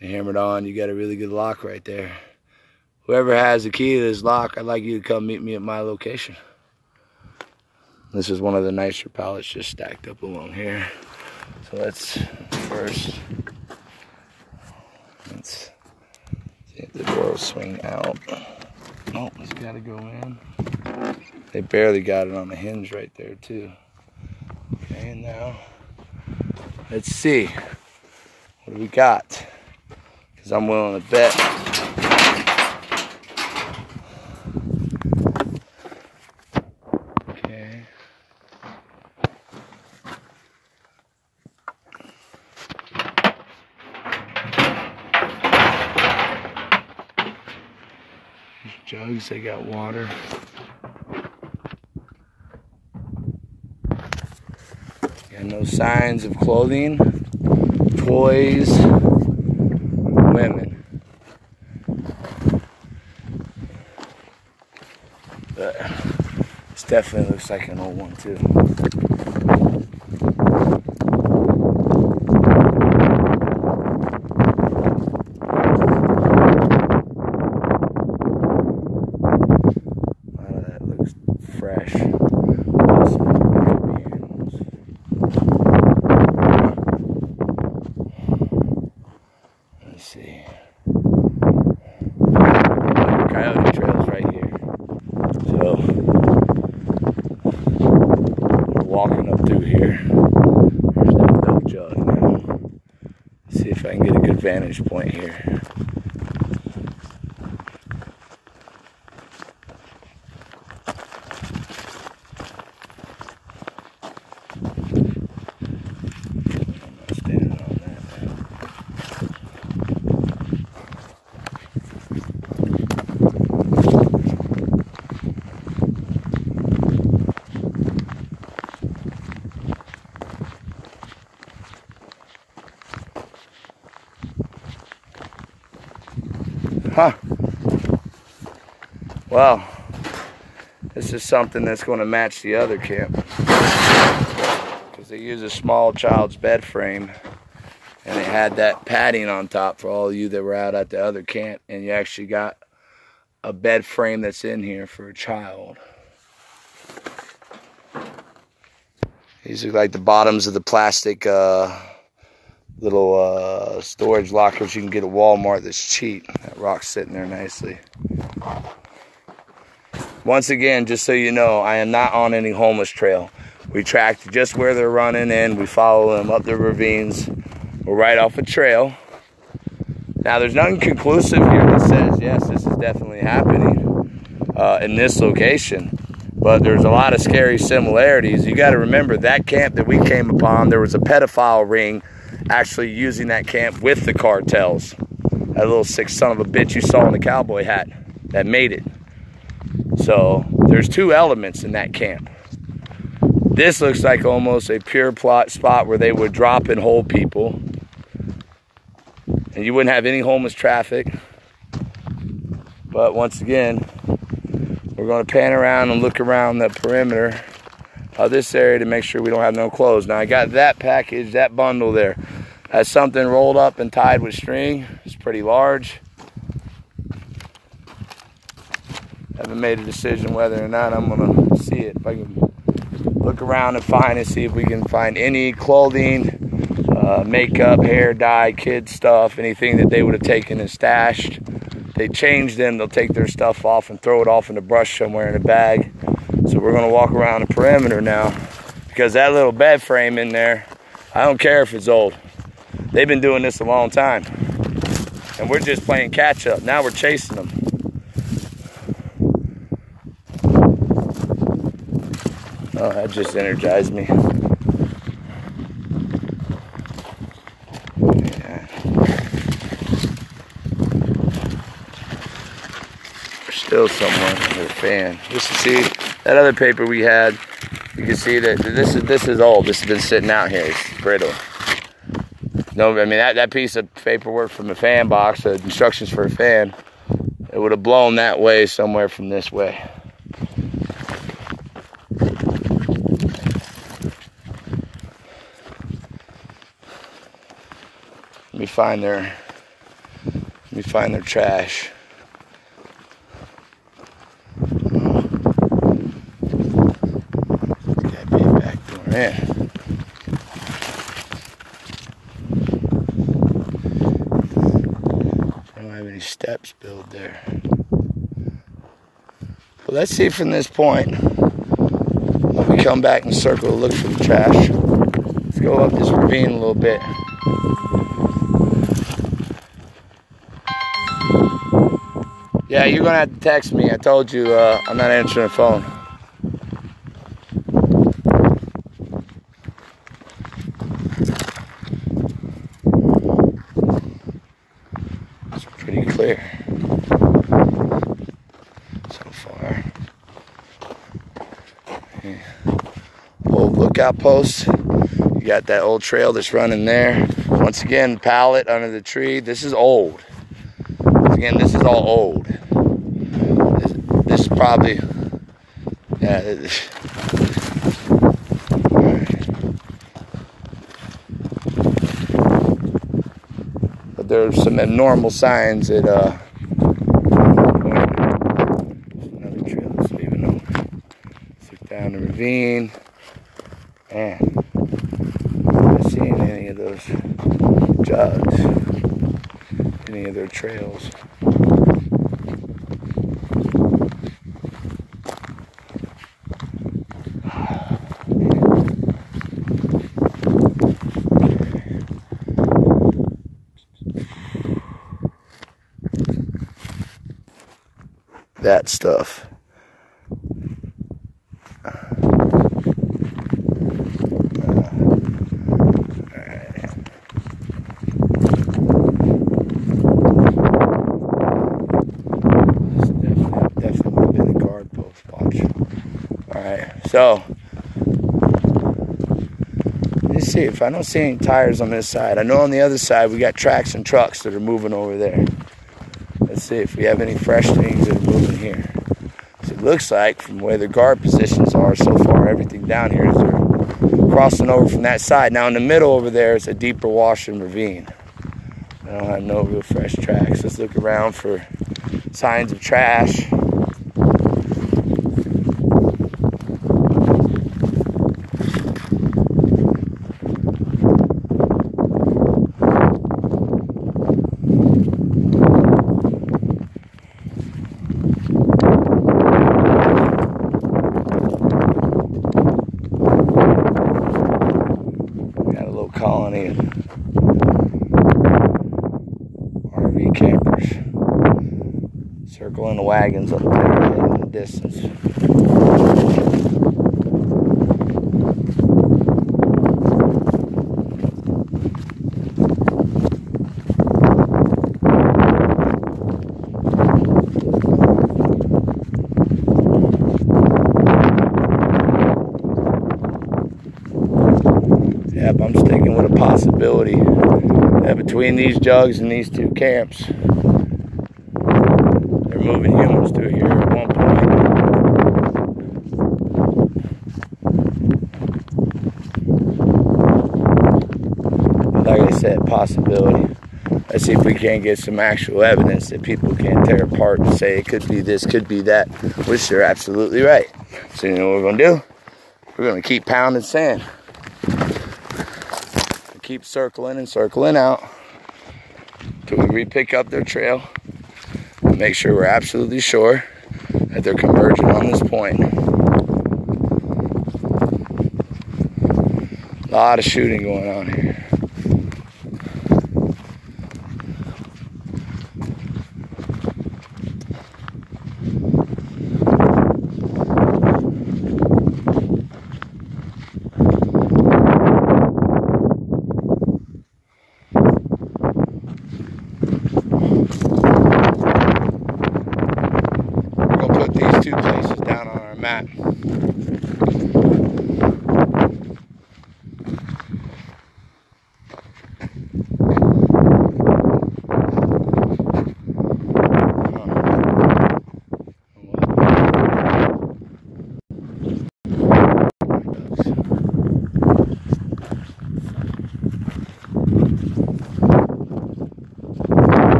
they hammered on. You got a really good lock right there. Whoever has the key to this lock, I'd like you to come meet me at my location. This is one of the nicer pallets just stacked up along here. So let's see if the door will swing out. Oh, it's got to go in. They barely got it on the hinge right there too. Okay, and now let's see what do we got, because I'm willing to bet jugs, they got water. Got no signs of clothing, toys, women. But this definitely looks like an old one too. Fresh. Let's see. Coyote trail's right here. So we're walking up through here. There's that milk jug now. Let's see if I can get a good vantage point here. Huh. Well, this is something that's going to match the other camp, because they use a small child's bed frame, and it had that padding on top for all of you that were out at the other camp, and you actually got a bed frame that's in here for a child. These are like the bottoms of the plastic little storage lockers you can get at Walmart that's cheap. That rock's sitting there nicely. Once again, just so you know, I am not on any homeless trail. We tracked just where they're running in. We follow them up the ravines. We're right off a trail. Now, there's nothing conclusive here that says, yes, this is definitely happening in this location. But there's a lot of scary similarities. You got to remember, that camp that we came upon, there was a pedophile ring actually using that camp with the cartels. That little sick son of a bitch you saw in the cowboy hat that made it. So there's two elements in that camp. This looks like almost a pure plot spot where they would drop and hold people, and you wouldn't have any homeless traffic. But once again, we're going to pan around and look around the perimeter of this area to make sure we don't have no clothes. Now, I got that package, that bundle there. Has something rolled up and tied with string. It's pretty large. Haven't made a decision whether or not I'm going to see it. If I can look around and find it, see if we can find any clothing, makeup, hair dye, kid stuff, anything that they would have taken and stashed. They change them, they'll take their stuff off and throw it off in the brush somewhere in a bag. So we're going to walk around the perimeter now, because that little bed frame in there, I don't care if it's old. They've been doing this a long time, and we're just playing catch up. Now we're chasing them. Oh, that just energized me. Yeah. We're still somewhere with a fan. Just to see that other paper we had, you can see that this is old. This has been sitting out here. It's brittle. No, I mean that piece of paperwork from the fan box, the instructions for a fan, it would have blown that way somewhere from this way. Let me find their trash. Gotta be a back door in. Steps built there. Well, let's see from this point. Let me come back and circle to look for the trash. Let's go up this ravine a little bit. Yeah, you're gonna have to text me. I told you I'm not answering the phone. Pretty clear so far. Yeah. Old lookout post. You got that old trail that's running there. Once again, pallet under the tree. This is old. Once again, this is all old. This is probably, yeah. There's some abnormal signs that another trail that's leaving over. Look down the ravine. Man, I'm not seeing any of those jogs, any of their trails. That stuff. Definitely been a guard post. Watch. All right, so let's see if I don't see any tires on this side. I know on the other side we got tracks and trucks that are moving over there. Let's see if we have any fresh things that are moving here. So it looks like from where the guard positions are so far, everything down here is they're crossing over from that side. Now in the middle over there is a deeper wash and ravine. I don't have no real fresh tracks. Let's look around for signs of trash. Colony of RV campers circling the wagons up there in the distance. Yep, I'm sticking with a possibility that between these jugs and these two camps, they're moving humans through here at one point. But like I said, possibility. Let's see if we can't get some actual evidence that people can't tear apart and say it could be this, could be that, which they're absolutely right. So you know what we're going to do? We're going to keep pounding sand. Keep circling and circling out until we re-pick up their trail and make sure we're absolutely sure that they're converging on this point. A lot of shooting going on here. These two places down on our map.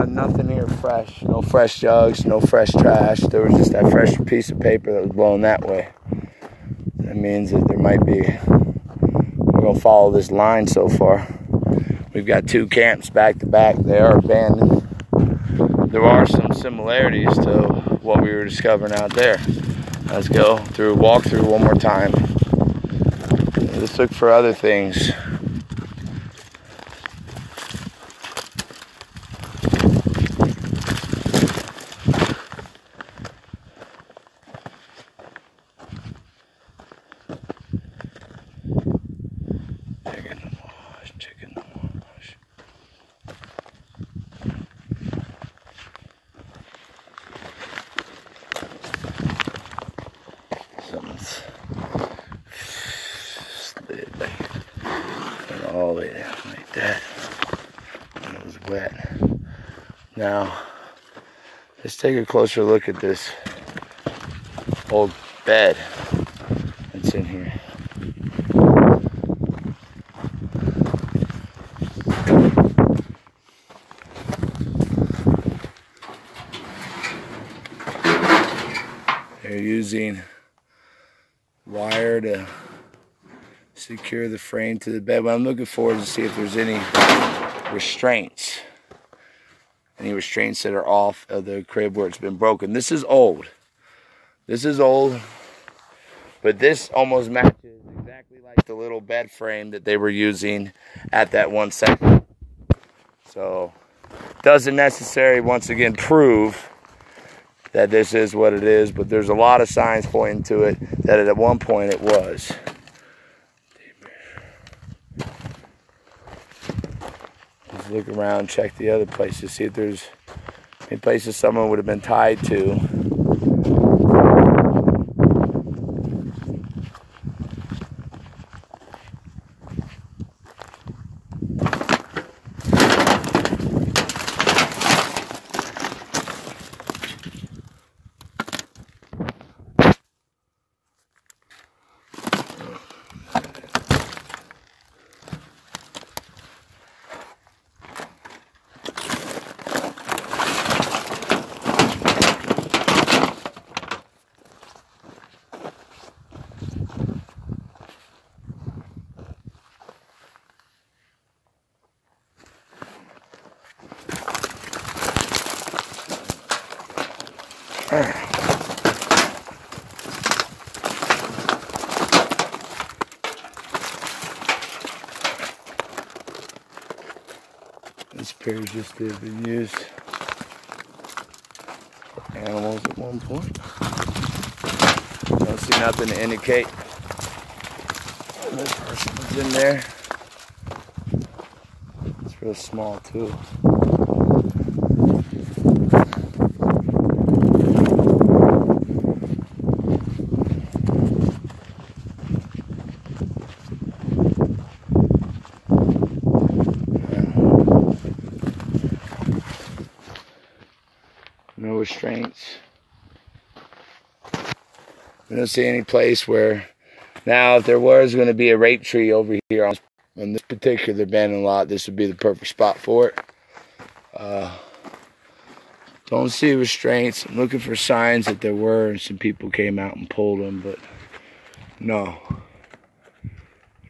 nothing here fresh. No fresh jugs, no fresh trash. There was just that fresh piece of paper that was blown that way. That means that there might be, we're going to follow this line so far. We've got 2 camps back to back. They are abandoned. There are some similarities to what we were discovering out there. Let's go through, walk through one more time. Let's look for other things. Chicken wash. Something's slid back all the way down like that. And it was wet. Now, let's take a closer look at this old bed that's in here. They're using wire to secure the frame to the bed. But I'm looking forward to see if there's any restraints. Any restraints that are off of the crib where it's been broken. This is old. This is old. But this almost matches exactly like the little bed frame that they were using at that one section. So, doesn't necessarily, once again, prove that this is what it is, but there's a lot of signs pointing to it that at one point it was. Let's look around, check the other places, see if there's any places someone would have been tied to. This appears just to have been used for animals at one point. Don't see nothing to indicate this person was in there. It's real small too. No restraints. We don't see any place where, now if there was going to be a rape tree over here on this particular abandoned lot, this would be the perfect spot for it. Don't see restraints. I'm looking for signs that there were, and some people came out and pulled them, but no.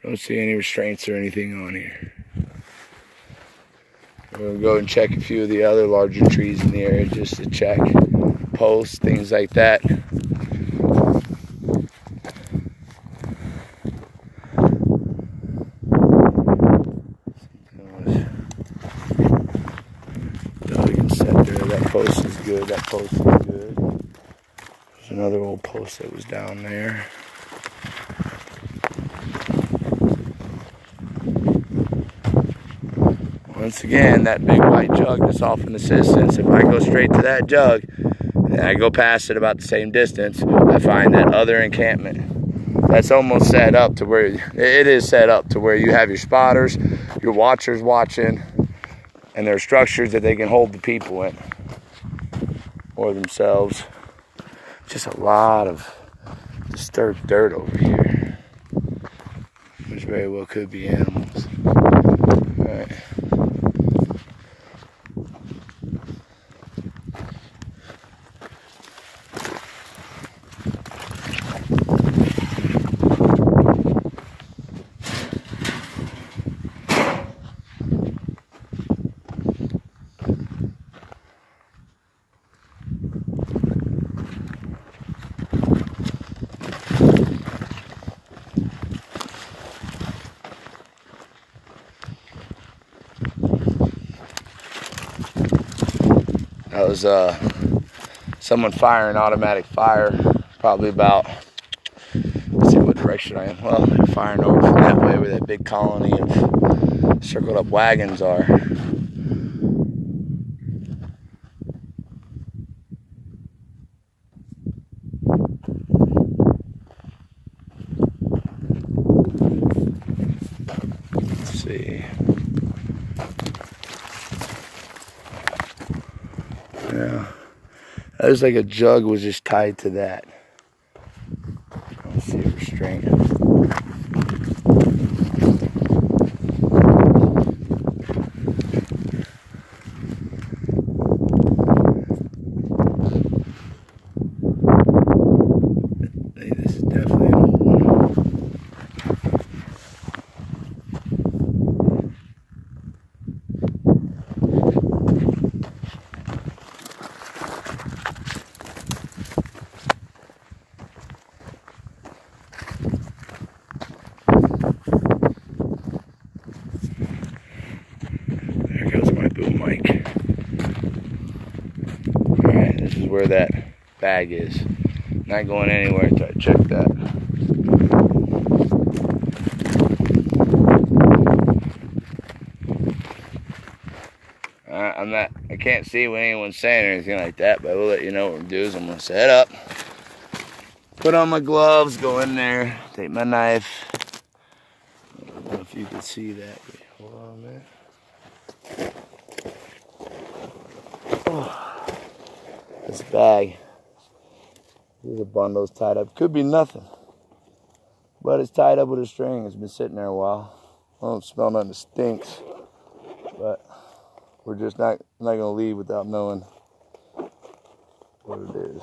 Don't see any restraints or anything on here. We're going to go and check a few of the other larger trees in the area just to check posts, things like that. We can set there. That post is good. That post is good. There's another old post that was down there. Once again, that big white jug that's off in assistance, if I go straight to that jug and I go past it about the same distance, I find that other encampment. That's almost set up to where, it is set up to where you have your spotters, your watchers watching, and there are structures that they can hold the people in or themselves. Just a lot of disturbed dirt over here, which very well could be animals. All right. That was someone firing automatic fire, probably about, let's see what direction I am. Well, they're firing over from that way where that big colony of circled up wagons are. Let's see. Yeah. That was like a jug was just tied to that. Let's see a restraint. This is definitely an old one. There goes my boom mic. Alright, this is where that bag is. Not going anywhere until I check that. I can't see what anyone's saying or anything like that, but I will let you know what we're gonna do is I'm gonna set up, put on my gloves, go in there, take my knife. I don't know if you can see that. Hold on a minute. Oh, this bag. These are bundles tied up. Could be nothing, but it's tied up with a string. It's been sitting there a while. I don't smell nothing that stinks, but we're just not gonna leave without knowing what it is.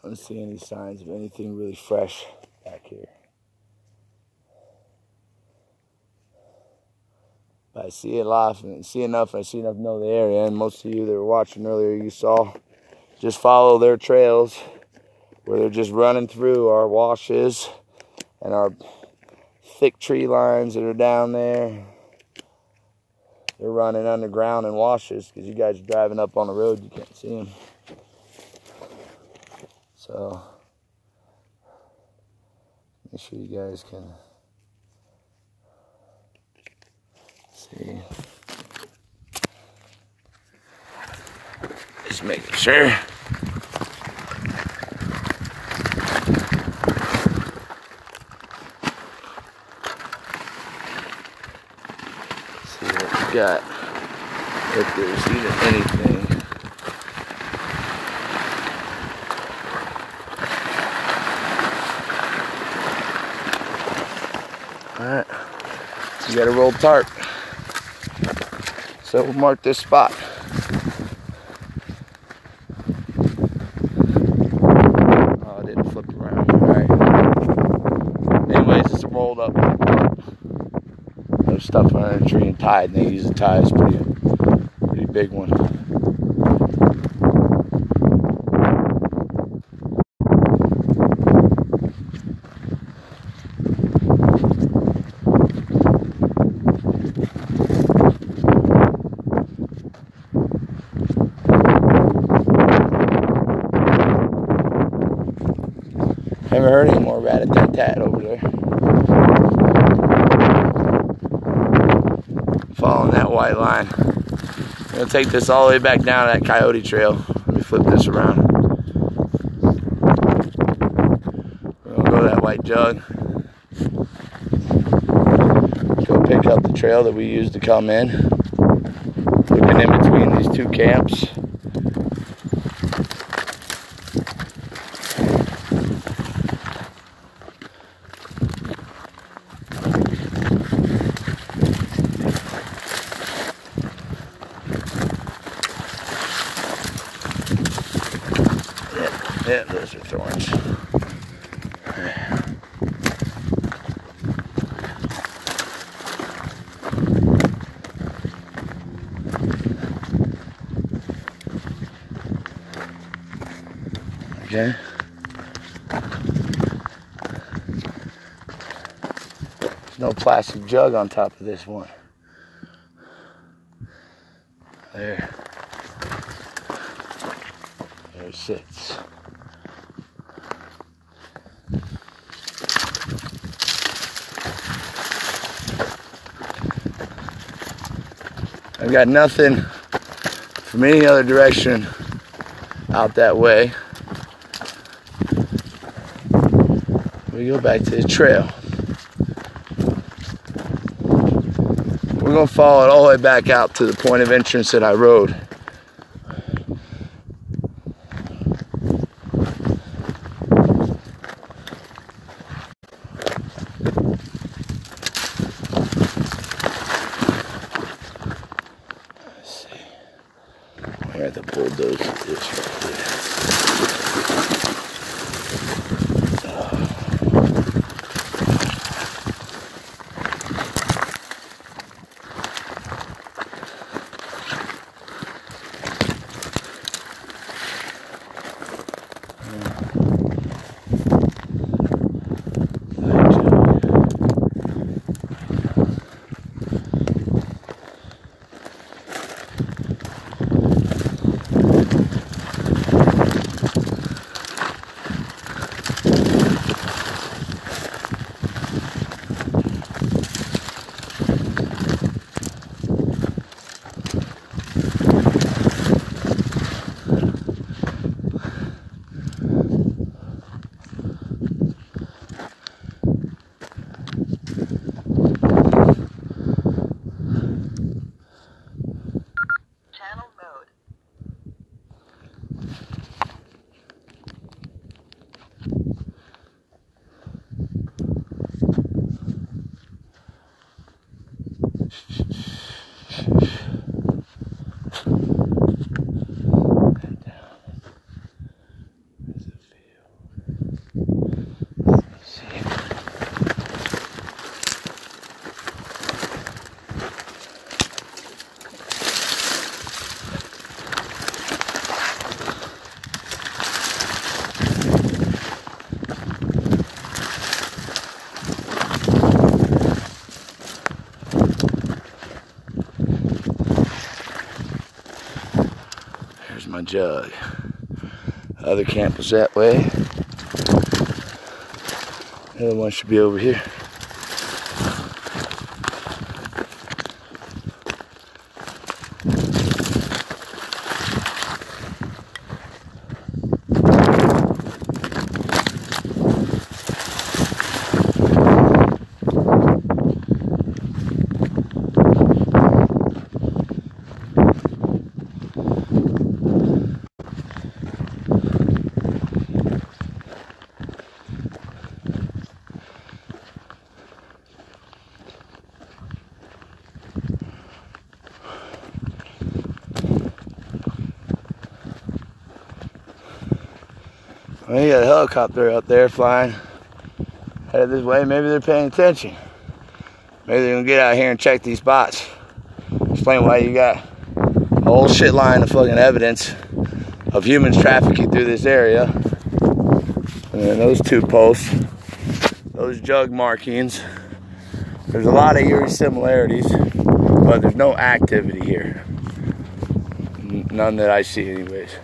I don't see any signs of anything really fresh back here. But I see it enough, and I see enough to know the area. And most of you that were watching earlier, you saw, just follow their trails where they're just running through our washes and our thick tree lines that are down there. They're running underground in washes because you guys are driving up on the road, you can't see them. So, make sure you guys can see. Just making sure. See what we got. If there's even anything. Alright, you got a rolled tarp. So we'll mark this spot. Oh, it didn't flip around. Alright. Anyways, it's a rolled up tarp. There's stuff under the tree and tied, and they use the tie. It's pretty big one. Haven't heard any more rat-a-tat-tat over there. Following that white line. I'm going to take this all the way back down that coyote trail. Let me flip this around. We're going to go to that white jug. Go pick up the trail that we used to come in. Looking in between these two camps. Yeah, those are thorns. Okay. There's no plastic jug on top of this one. There. There it sits. I've got nothing from any other direction out that way. We go back to the trail. We're going to follow it all the way back out to the point of entrance that I rode. Let's see. Where the bulldozer is right there. My jug. Other camp was that way. The other one should be over here. Well, you got a helicopter out there flying headed this way. Maybe they're paying attention. Maybe they're gonna get out here and check these spots. Explain why you got a whole shit line of fucking evidence of humans trafficking through this area. And then those two posts, those jug markings. There's a lot of eerie similarities, but there's no activity here. None that I see anyways.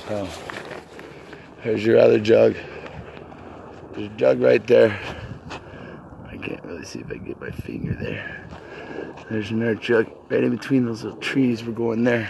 So, there's your other jug. There's a jug right there. I can't really see if I can get my finger there. There's another jug right in between those little trees. We're going there.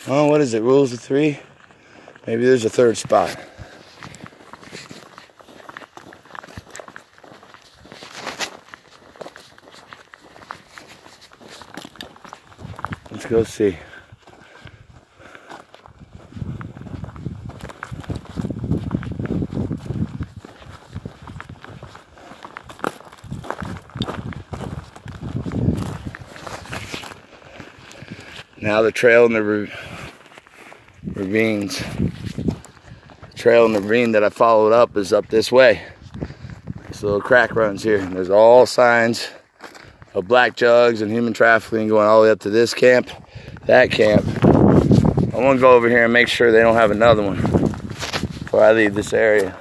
Oh, what is it? Rules of 3? Maybe there's a third spot. Let's go see. Now the trail in the ravines. The trail in the ravine that I followed up is up this way. This little crack runs here. And there's all signs of black jugs and human trafficking going all the way up to this camp, that camp. I want to go over here and make sure they don't have another one before I leave this area.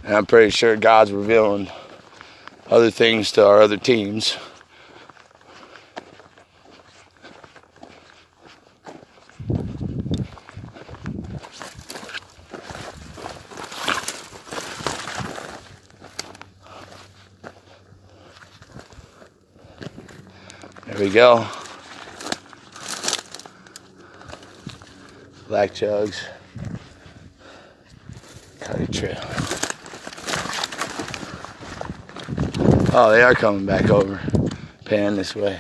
And I'm pretty sure God's revealing other things to our other teams. There we go. Black jugs. Cuddy trail. Oh, they are coming back over. Pan this way.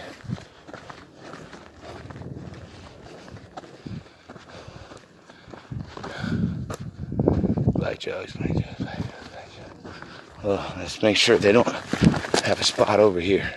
Black jugs, black jugs, black jugs, black jugs. Oh, let's make sure they don't have a spot over here.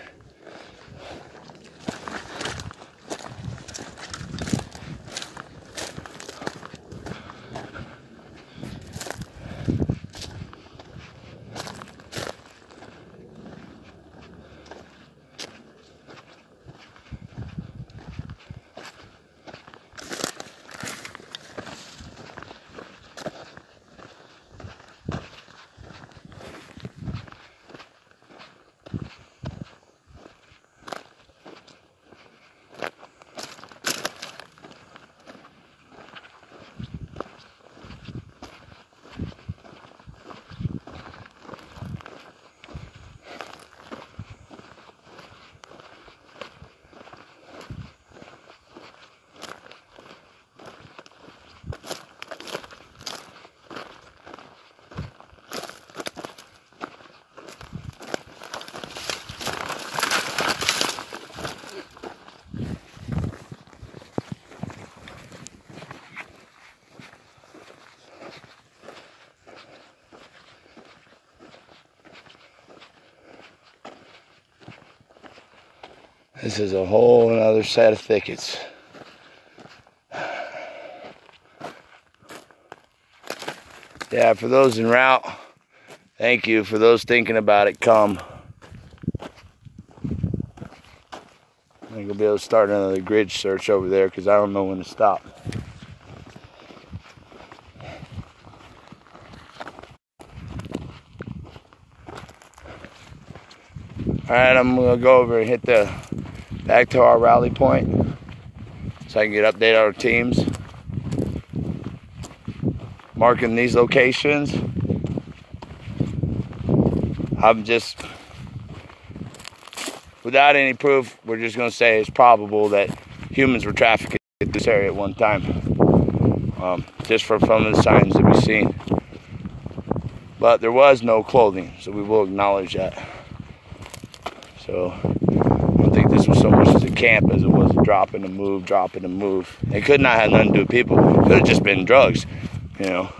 This is a whole another set of thickets. Yeah, for those en route, thank you. For those thinking about it, come. I think I'll be able to start another grid search over there because I don't know when to stop. Alright, I'm going to go over and hit back to our rally point so I can get updated on our teams. Marking these locations. I'm just, without any proof, we're just going to say it's probable that humans were trafficked in this area at one time. Just from the signs that we've seen. But there was no clothing, so we will acknowledge that. So I don't think this was so much as a camp as it was a drop and a move, drop and a move. It could not have nothing to do with people. It could have just been drugs, you know.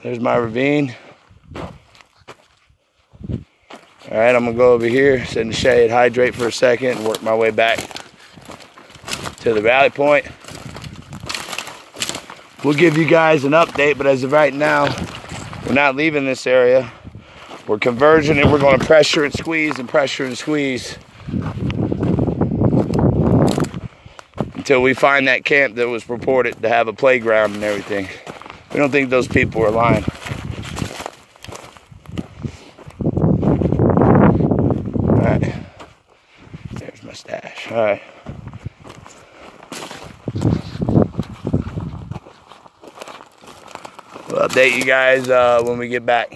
There's my ravine. Alright, I'm going to go over here, sit in the shade, hydrate for a second, and work my way back to the rally point. We'll give you guys an update, but as of right now, we're not leaving this area. We're converging and we're going to pressure and squeeze and pressure and squeeze until we find that camp that was reported to have a playground and everything. We don't think those people are lying. Alright. There's my stash. Alright. We'll update you guys when we get back.